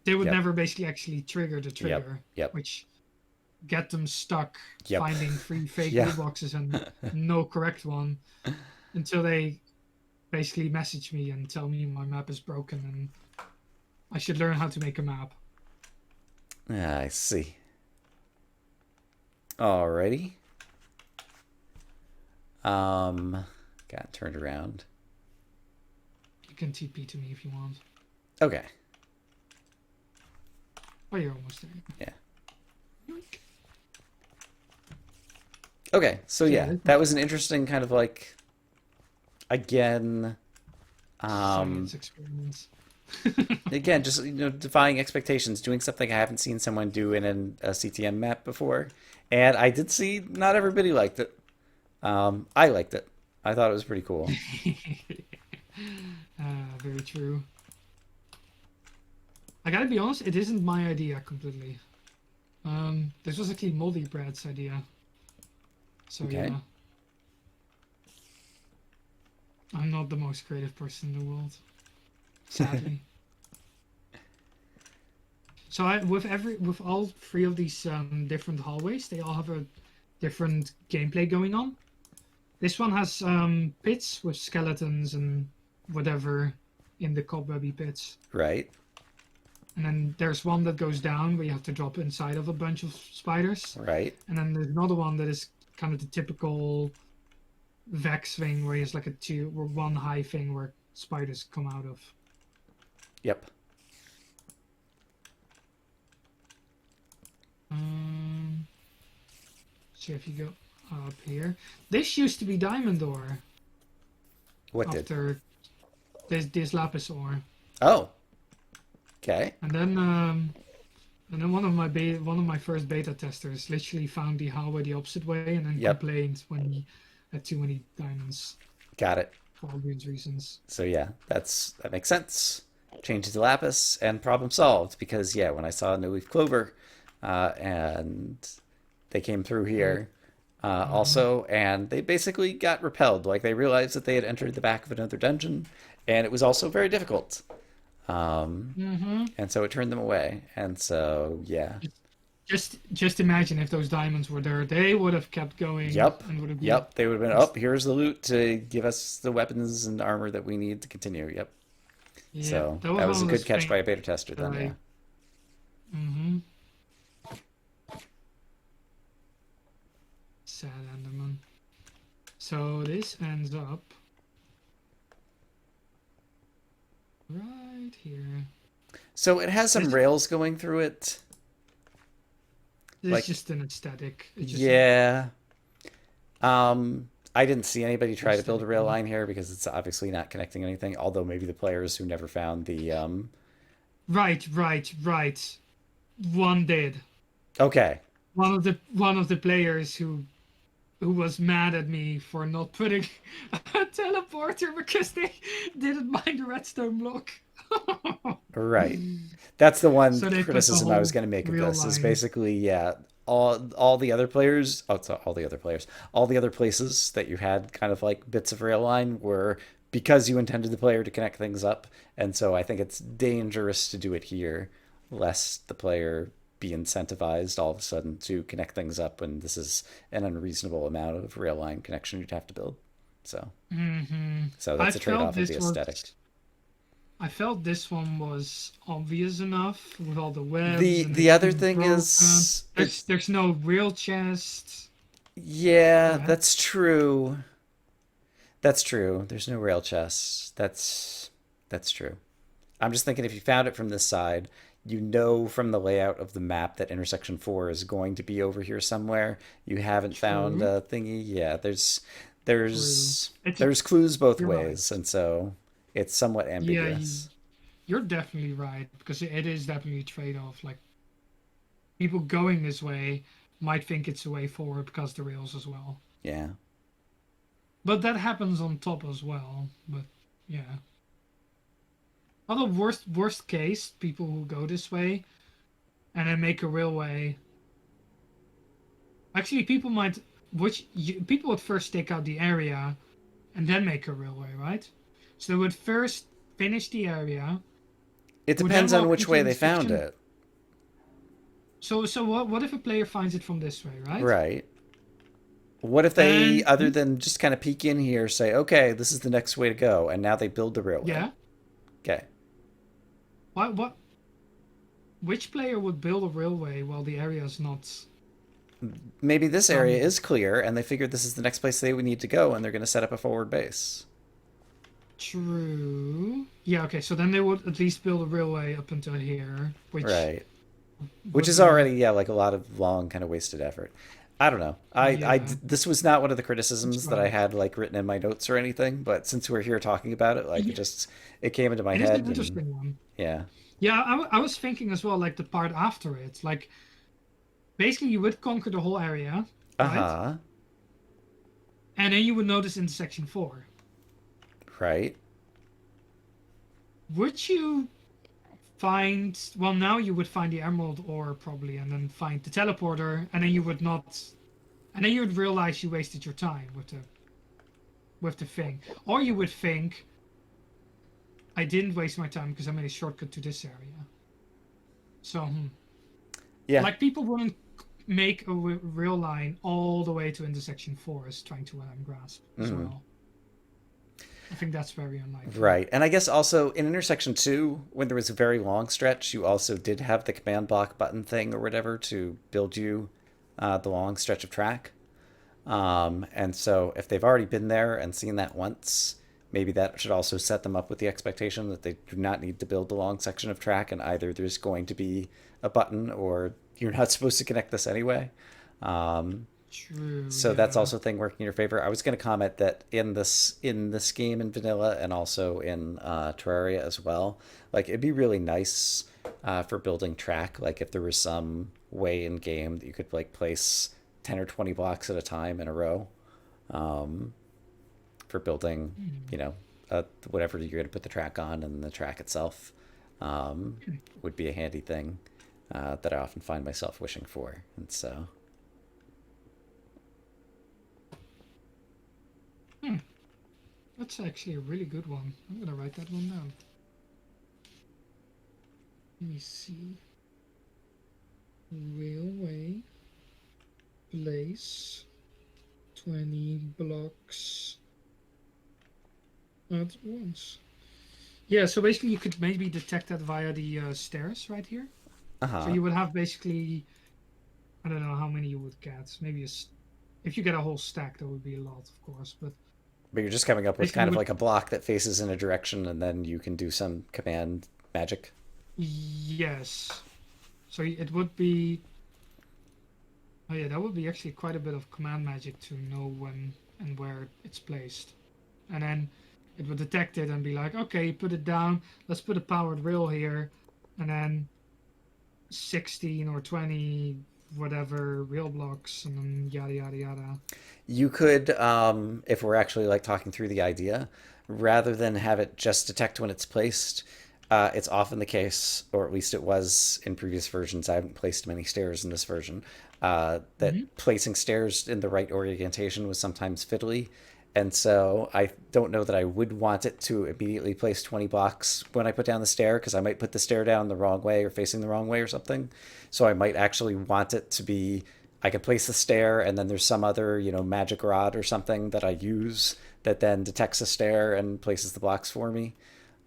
they would Yep. never basically actually trigger the Yep. trigger, Yep. which get them stuck Yep. finding three fake Yeah. loot boxes and no correct one until they basically message me and tell me my map is broken and I should learn how to make a map. I see. Alrighty. Got turned around. You can TP to me if you want. Okay. Oh, you're almost there. Yeah. Okay, so yeah, that was an interesting kind of like, again, Science experiments. again, just defying expectations, doing something I haven't seen someone do in a CTM map before, and I did see not everybody liked it. I liked it. I thought it was pretty cool. Very true. I gotta be honest, it isn't my idea completely. This was actually Moldy Brad's idea. So Okay. yeah. I'm not the most creative person in the world. Sadly. So with all three of these different hallways, they all have a different gameplay going on. This one has pits with skeletons and whatever in the cobwebby pits. Right. And then there's one that goes down where you have to drop inside of a bunch of spiders. Right. And then there's another one that is kind of the typical Vex thing where it's like one high thing where spiders come out of. Yep. So if you go up here, this used to be diamond ore. What did? After this lapis ore. Oh. Okay. And then one of my first beta testers literally found the hallway the opposite way and then complained when he had too many diamonds. Got it. For obvious reasons. So yeah, that makes sense. Change it to lapis and problem solved. Because yeah, when I saw No Leaf Clover, and they came through here, also, and they basically got repelled. Like they realized that they had entered the back of another dungeon, and it was also very difficult. And so it turned them away. And so yeah. Just imagine if those diamonds were there, they would have kept going. Yep. And would have been... Yep. They would have been, oh, here's the loot to give us the weapons and armor that we need to continue. Yep. Yeah, so that was a good catch by a beta tester then, yeah. Mm-hmm. Sad Enderman. So this ends up right here. So it has some rails going through it. It's like, just an aesthetic. Yeah. I didn't see anybody try to build a rail line here because it's obviously not connecting anything. Although maybe the players who never found the Right. One did. Okay. One of the players who was mad at me for not putting a teleporter because they didn't mind the redstone block. Right. That's the one so criticism I was going to make of this is basically, yeah, all the other players, all the other places that you had kind of like bits of rail line were because you intended the player to connect things up. And so I think it's dangerous to do it here, lest the player be incentivized all of a sudden to connect things up when this is an unreasonable amount of rail line connection you'd have to build. So, so that's a trade-off of the aesthetic. I felt this one was obvious enough with all the webs. The other thing is there's no real chest. Yeah, that's true. That's true. There's no rail chest. That's true. I'm just thinking if you found it from this side, you know from the layout of the map that intersection 4 is going to be over here somewhere. You haven't found a thingy. Yeah, there's clues both ways, and so it's somewhat ambiguous. Yeah, you're definitely right because it is definitely a trade-off. Like people going this way might think it's a way forward because the rails as well. Yeah. But that happens on top as well. But yeah. Although worst case, people who go this way and then make a railway. Actually, people would first stake out the area and then make a railway, right? So they would first finish the area, It Would depends that on walk which into way they found intersection? it. So what if a player finds it from this way, right? Right. What if they, And other than just kind of peek in here, say, okay, this is the next way to go, and now they build the railway? yeah, Okay. what which player would build a railway while the area is not Maybe this area done? is clear, and they figured this is the next place they would need to go, and they're going to set up a forward base. True. Yeah, okay, so then they would at least build a railway up until here, which Right. Which would is be already, yeah, like a lot of long kind of wasted effort. I don't know. yeah, this was not one of the that's criticisms that I right. had like written in my notes or anything, but since we're here talking about it, like Yeah, it came into my it is an head, and interesting one. yeah. Yeah, I was thinking as well, like the part after it. Like, basically, you would conquer the whole area, right? Uh-huh. And then you would notice intersection 4. Right. Would you find, well, now you would find the emerald ore probably, and then find the teleporter, and then you would not, and then you would realize you wasted your time with the thing. Or you would think, I didn't waste my time because I made a shortcut to this area. So, Yeah. like, people wouldn't make a real line all the way to intersection 4 is trying to grasp as Mhm. well. I think that's very unlikely. Right. And I guess also in intersection 2, when there was a very long stretch, you also did have the command block button thing or whatever to build you the long stretch of track. And so if they've already been there and seen that once, maybe that should also set them up with the expectation that they do not need to build the long section of track, and either there's going to be a button or you're not supposed to connect this anyway. Um, True, so that's yeah. also a thing working in your favor. I was going to comment that in this game in vanilla and also in Terraria as well, like it'd be really nice for building track. Like if there was some way in game that you could like place 10 or 20 blocks at a time in a row um, for building, you know, whatever you're going to put the track on, and the track itself would be a handy thing that I often find myself wishing for, and so. Hmm. That's actually a really good one. I'm gonna write that one down. Let me see. Railway place 20 blocks at once. Yeah, so basically you could maybe detect that via the stairs right here. So Uh-huh. you would have basically, I don't know how many you would get. Maybe if you get a whole stack, that would be a lot, of course. But But you're just coming up with basically, kind you of would like a block that faces in a direction, and then you can do some command magic. yes. So it would be. Oh yeah, that would be actually quite a bit of command magic to know when and where it's placed, and then it would detect it and be like, okay, put it down. Let's put a powered rail here, and then 16 or 20 whatever rail blocks, and then yada yada yada. You could, if we're actually like talking through the idea, rather than have it just detect when it's placed, it's often the case, or at least it was in previous versions. I haven't placed many stairs in this version. That Hmm. placing stairs in the right orientation was sometimes fiddly, and so I don't know that I would want it to immediately place 20 blocks when I put down the stair, because I might put the stair down the wrong way or facing the wrong way or something. So I might actually want it to be, I can place the stair, and then there's some other, magic rod or something that I use that then detects the stair and places the blocks for me.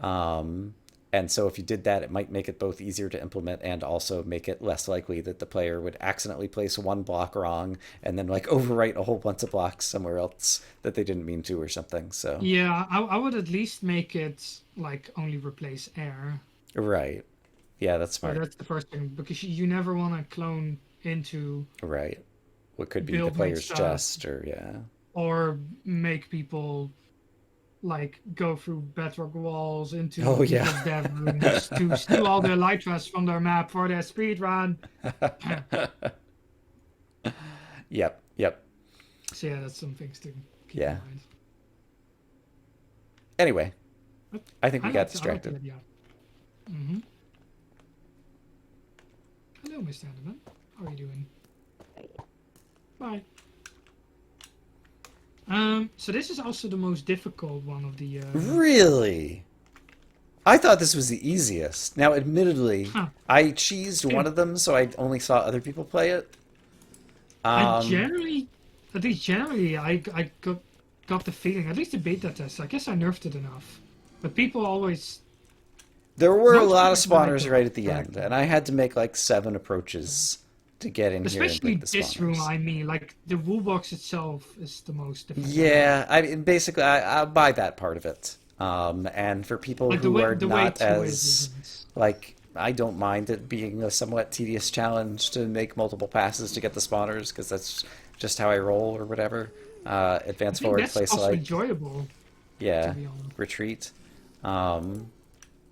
Um, and so if you did that, it might make it both easier to implement and also make it less likely that the player would accidentally place one block wrong and then like overwrite a whole bunch of blocks somewhere else that they didn't mean to or something. So, Yeah, I would at least make it like only replace air. right. Yeah, that's So smart. that's the first thing because you never want to clone into Right. What could be the build my player's stuff chest, or yeah. or make people like go through bedrock walls into Oh, yeah. people's dev rooms to steal all their light trust from their map for their speed run. Yep. Yep. So yeah, that's some things to keep in Yeah. mind. Anyway, But I think we got I like the distracted. idea. Mm-hmm. Hello, Mr. Enderman. How are you doing? Bye. So this is also the most difficult one of the. Really? I thought this was the easiest. Now, admittedly, Huh. I cheesed one Same. of them, so I only saw other people play it. I Um, generally, at least generally, I got the feeling, at least the beta test, I guess I nerfed it enough. But people always, there were a most lot of players like spawners it. right at the end, Correctly. and I had to make like 7 approaches to get in here and break Especially the this room, spawners. I mean, like the wall box itself is the most difficult. Yeah, I mean, basically, I'll buy that part of it. And for people Like who are the way not to it as, isn't. like, I don't mind it being a somewhat tedious challenge to make multiple passes to get the spawners, because that's just how I roll or whatever. I Advance think forward, that's play also select, enjoyable, to yeah, be honest. retreat. Um,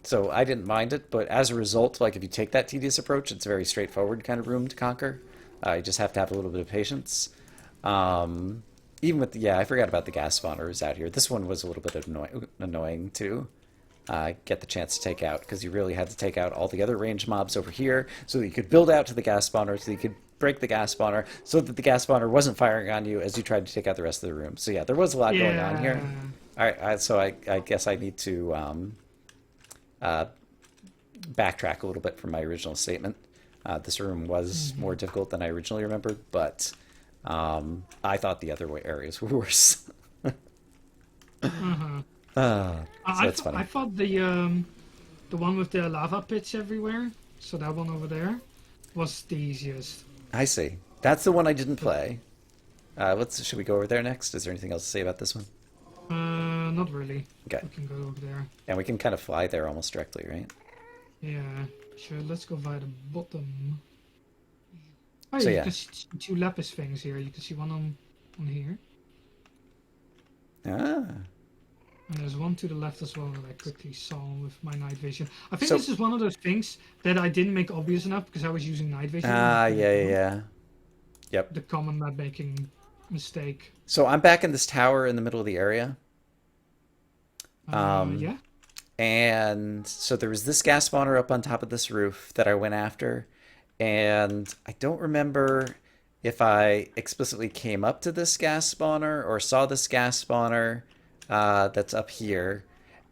so I didn't mind it, but as a result, like if you take that tedious approach, it's a very straightforward kind of room to conquer. You just have to have a little bit of patience. Um, Even with the, yeah, I forgot about the gas spawners out here. This one was a little bit annoying too. Get the chance to take out because you really had to take out all the other range mobs over here so that you could build out to the gas spawner so that you could break the gas spawner so that the gas spawner wasn't firing on you as you tried to take out the rest of the room. So yeah, there was a lot going on here. Yeah. All right, so I guess I need to uh, backtrack a little bit from my original statement. This room was more Hmm. difficult than I originally remembered, but I thought the other way areas were worse. Uh-huh. So it's I funny. thought the one with the lava pits everywhere, so that one over there, was the easiest. I see. That's the one I didn't But play. Let's. Should we go over there next? Is there anything else to say about this one? not really. Okay, We can go over there. and we can kind of fly there almost directly, right? Yeah, sure. Let's go via the bottom. Oh, So you yeah. can see two lapis things here. You can see one on here, Ah. and there's one to the left as well that I quickly saw with my night vision. I think So this is one of those things that I didn't make obvious enough because I was using night vision ah, instead of yeah, yeah, both. yeah. Yep. The common map making mistake. So I'm back in this tower in the middle of the area. Um, Yeah. and so there was this gas spawner up on top of this roof that I went after, and I don't remember if I explicitly came up to this gas spawner or saw this gas spawner that's up here,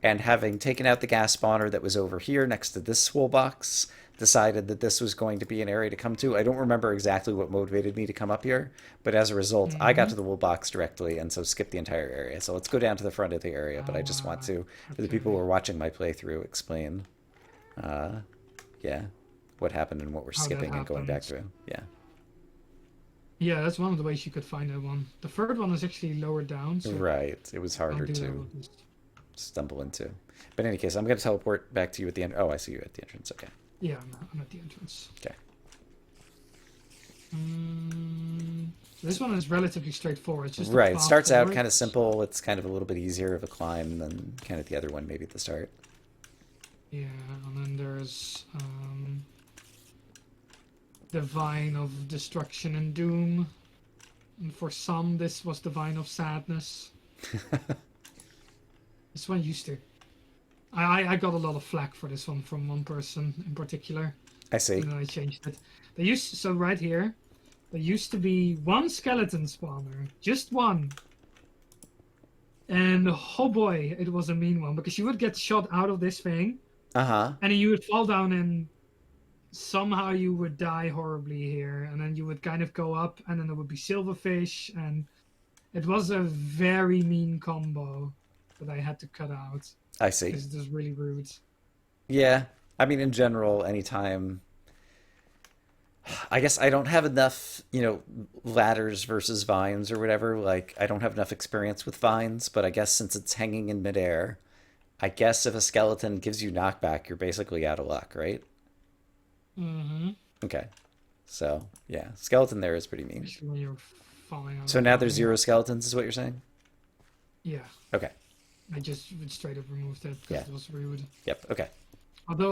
and having taken out the gas spawner that was over here next to this swole box, decided that this was going to be an area to come to. I don't remember exactly what motivated me to come up here, but as a result, I got Mm-hmm. to the wool box directly and so skipped the entire area. So let's go down to the front of the area, but I Oh, just want to, for the people who okay. are watching my playthrough, explain, uh, yeah, what happened and what we're How that skipping and going back happens. to. Yeah, Yeah, that's one of the ways you could find that one. The third one is actually lower down, so right. It was I'll harder do that to with this. stumble into. But in any case, I'm going to teleport back to you at the end. Oh, I see you at the entrance. Okay. Yeah, I'm at the entrance. Okay. So this one is relatively straightforward. It's just a Right. It path starts out forward. kind of simple. It's kind of a little bit easier of a climb than kind of the other one maybe at the start. Yeah, and then there's the vine of destruction and doom. And for some, this was the vine of sadness. This one used to. I got a lot of flack for this one from one person in particular, I see. and then I changed it. They used so right here, there used to be one skeleton spawner, just one. And oh boy, it was a mean one because you would get shot out of this thing, Uh-huh. and then you would fall down and somehow you would die horribly here, and then you would kind of go up, and then there would be silverfish, and it was a very mean combo that I had to cut out I see. because it was really rude. Yeah. I mean, in general, anytime. I guess I don't have enough, ladders versus vines or whatever. Like, I don't have enough experience with vines, but I guess since it's hanging in midair, I guess if a skeleton gives you knockback, you're basically out of luck, right? Mm-hmm. Okay. So, yeah, skeleton there is pretty mean. Especially when you're falling out of So a now there's vine. 0 skeletons, is what you're saying? Yeah, Okay. I just would straight up removed it Yeah. because it was rude. Yep. Okay. Although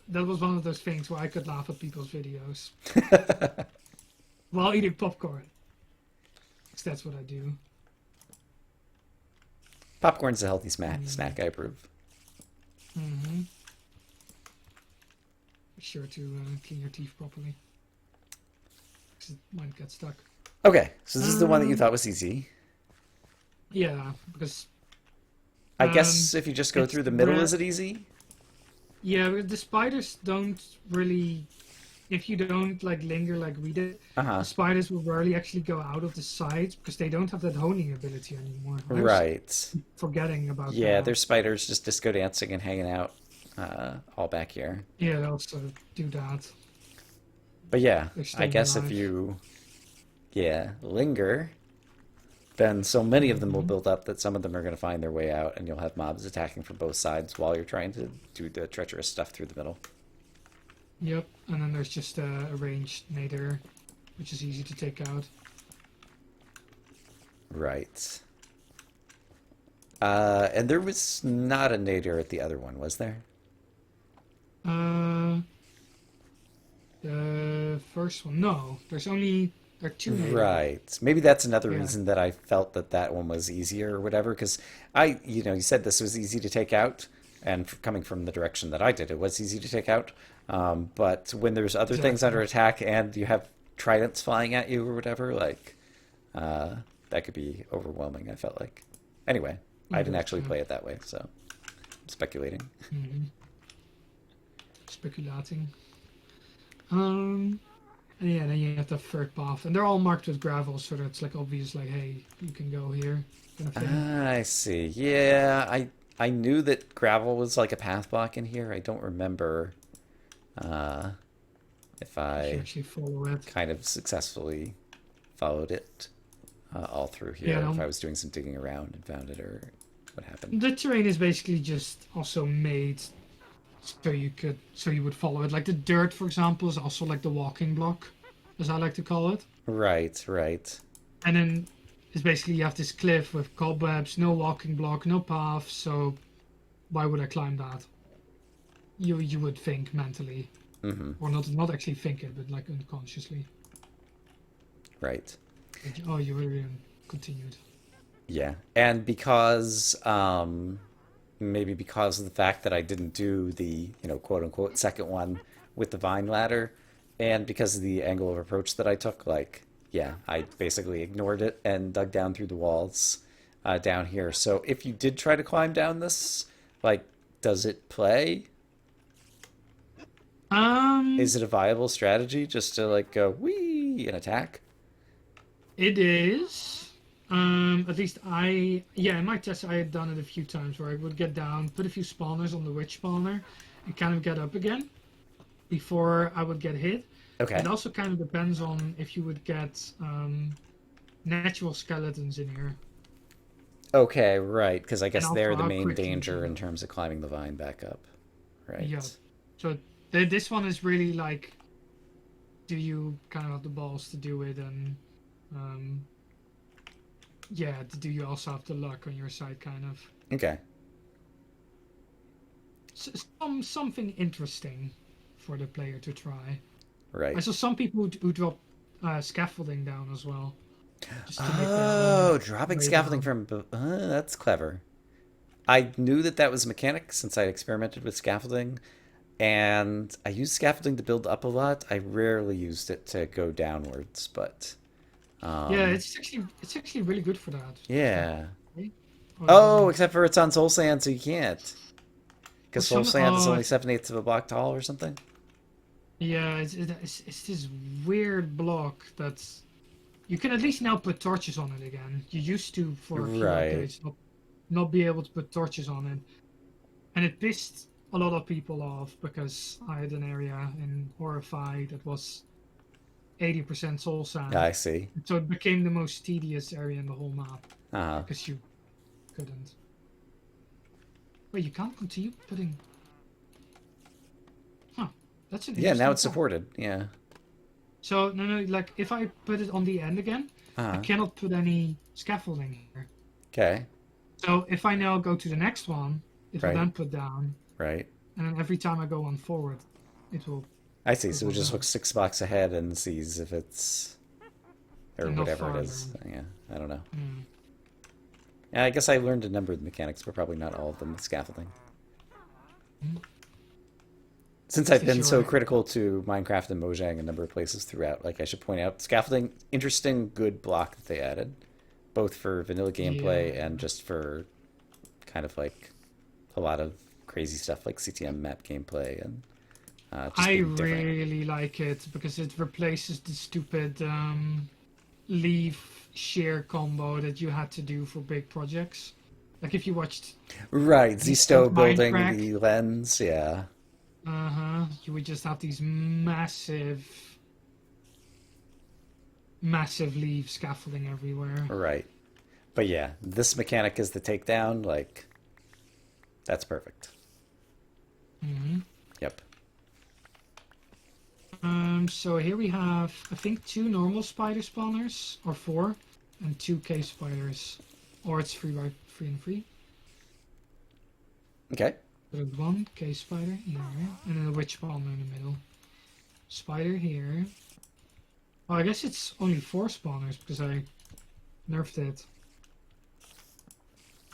that was one of those things where I could laugh at people's videos while eating popcorn. 'Cause that's what I do. Popcorn's a healthy snack, I approve. Mm-hmm. Be sure to clean your teeth properly, 'cause it might get stuck. Okay, so this is the one that you Um, thought was easy. yeah, because I guess if you just go It's through the middle, is it easy? yeah, the spiders don't really. If you don't like linger like we did, the Uh-huh. spiders will rarely actually go out of the sides because they don't have that honing ability anymore. I was Right. forgetting about Yeah, that. there's spiders just disco dancing and hanging out all back here. Yeah, they also do that. But yeah, They're I staying guess if alive. you, yeah, linger, then so many of them will Hmm. build up that some of them are going to find their way out, and you'll have mobs attacking from both sides while you're trying to do the treacherous stuff through the middle. Yep, and then there's just a ranged nadir, which is easy to take out. Right. And there was not a nadir at the other one, was there? Uh, the first one, no. There are two nadir. Right. Maybe that's another Yeah. reason that I felt that that one was easier or whatever, because you said this was easy to take out, and coming from the direction that I did, it was easy to take out. But when there's other things under Exactly. attack and you have tridents flying at you or whatever, like, that could be overwhelming, I felt like. Anyway, I didn't actually Exactly. play it that way, so I'm speculating. Hmm. Speculating. And yeah, then you have the third path, and they're all marked with gravel, so that it's like obvious, like, hey, you can go here, kind of thing. I see. Yeah, I knew that gravel was like a path block in here. I don't remember uh, if If you I actually follow it. kind of successfully followed it all through Yeah, here, if I was doing some digging around and found it, or what happened. the terrain is basically just also made so you would follow it. Like the dirt, for example, is also like the walking block, as I like to call it. Right, right. And then it's basically you have this cliff with cobwebs, no walking block, no path. So why would I climb that? You would think mentally, Mm-hmm. or not actually think it, but like unconsciously. Right. Like, oh, you really continued. Yeah. And because maybe because of the fact that I didn't do the, quote unquote second one with the vine ladder, and because of the angle of approach that I took, like, yeah, I basically ignored it and dug down through the walls down here. So if you did try to climb down this, like, does it play? Um, Is it a viable strategy just to like go wee and attack? it is. At least yeah, in my test I had done it a few times where I would get down, put a few spawners on the witch spawner, and kind of get up again before I would get hit. It Okay. also kind of depends on if you would get natural skeletons in here, Okay, right, because I and guess also they're the how main quickly you danger in do. terms of climbing the vine back up. Yeah. Right. So this one is really like, do you kind of have the balls to do it, and um, yeah, do you also have the luck on your side, kind of? Okay. Something interesting for the player to try. I Right. saw some people who drop scaffolding down as well, just to make their own Oh, dropping way scaffolding down. from that's clever. I knew that that was a mechanic since I'd experimented with scaffolding, and I used scaffolding to build up a lot. I rarely used it to go downwards, but Yeah, um, it's actually really good for that. yeah. Right? Oh, it Oh, doesn't. except for it's on soul sand, so you can't. Well, Because soul sand is oh only 7/8 of a block tall or something. yeah, it's this weird block that's you can at least now put torches on it again. You used to for a few Right. updates not be able to put torches on it, and it pissed a lot of people off because I had an area in Horrify that was 80% soul sand. I see. So it became the most tedious area in the whole map Uh-huh. because you couldn't. Wait, you can't continue putting. Huh? That's an Yeah, now interesting it's fact. supported. Yeah. So no, like if I put it on the end again, I Uh-huh. cannot put any scaffolding here. Okay. So if I now go to the next one, it will Right. then put down, Right. and then every time I go on forward, it will I see. it So it will just down looks 6 blocks ahead and sees if it's or and not whatever it farther. is. Yeah. I don't know. Hmm. Yeah, I guess I learned a number of the mechanics, but probably not all of them with scaffolding. Since Is I've this been so your critical to Minecraft and Mojang a number of places throughout, like I should point out, scaffolding, interesting, good block that they added, both for vanilla yeah? gameplay and just for kind of like a lot of crazy stuff like CTM map gameplay and just I being different. really like it because it replaces the stupid leaf shear combo that you had to do for big projects. Like if you watched Right, any old Zisto building Minecraft, the lens, yeah. you would just have these massive, massive leaf scaffolding everywhere. Right. But yeah, this mechanic is the takedown, like that's perfect. hmm Yep. So here we have, I think, two normal spider spawners, or four, and two cave spiders. Or it's free, right? Free and free. Okay. There's one cave spider here, and then a witch spawner in the middle. Spider here. Oh, I guess it's only four spawners because I nerfed it.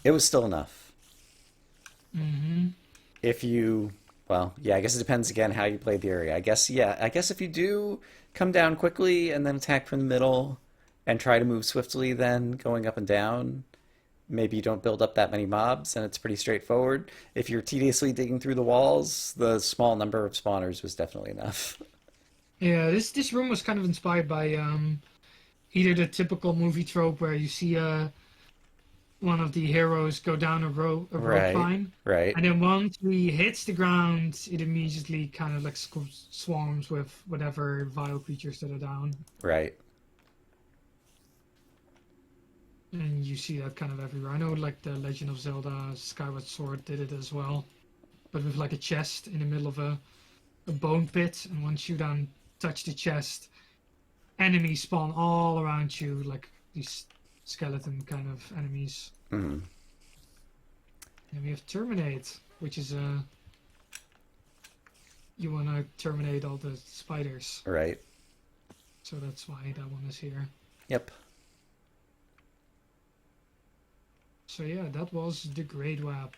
It was still enough. Mm-hmm. If you, well, yeah, I guess it depends again how you play the area. I guess, yeah, I guess if you do come down quickly and then attack from the middle and try to move swiftly, then going up and down, maybe you don't build up that many mobs and it's pretty straightforward. If you're tediously digging through the walls, the small number of spawners was definitely enough. Yeah, this room was kind of inspired by either the typical movie trope where you see one of the heroes go down a rope Right, line, right, and then once he hits the ground, it immediately kind of like swarms with whatever vile creatures that are down, right. and you see that kind of everywhere. I know like the Legend of Zelda Skyward Sword did it as well, but with like a chest in the middle of a bone pit, and once you then touch the chest, enemies spawn all around you, like these skeleton kind of enemies. Mm, And we have Terminate, which is you want to terminate all the spiders, right. so that's why that one is here. Yep. So yeah, that was the Great Web.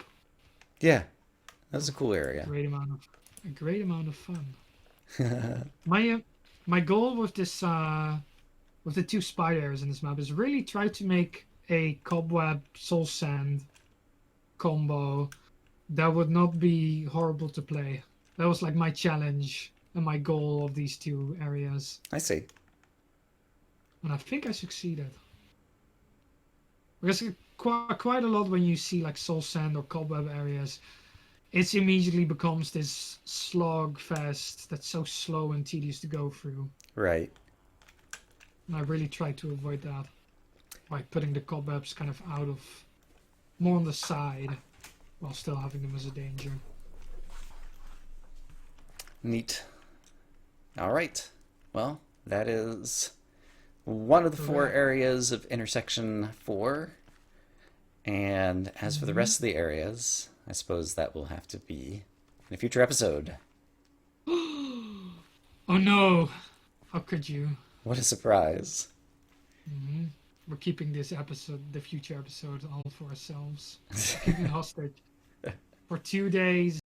Yeah, that was a cool area. A great amount of fun. My goal with this with the two spiders in this map is really try to make a cobweb soul sand combo that would not be horrible to play. That was like my challenge and my goal of these two areas, I see. and I think I succeeded. Because quite a lot when you see like soul sand or cobweb areas, it immediately becomes this slog fest that's so slow and tedious to go through. Right. And I really try to avoid that by putting the cobwebs kind of out of more on the side while still having them as a danger. Neat. All right. Well, that is one of the four Okay. areas of intersection 4. And as for the rest of the areas, I suppose that will have to be in a future episode. Oh no! How could you? What a surprise. We're keeping this episode, the future episode, all for ourselves. Keeping it hostage for 2 days.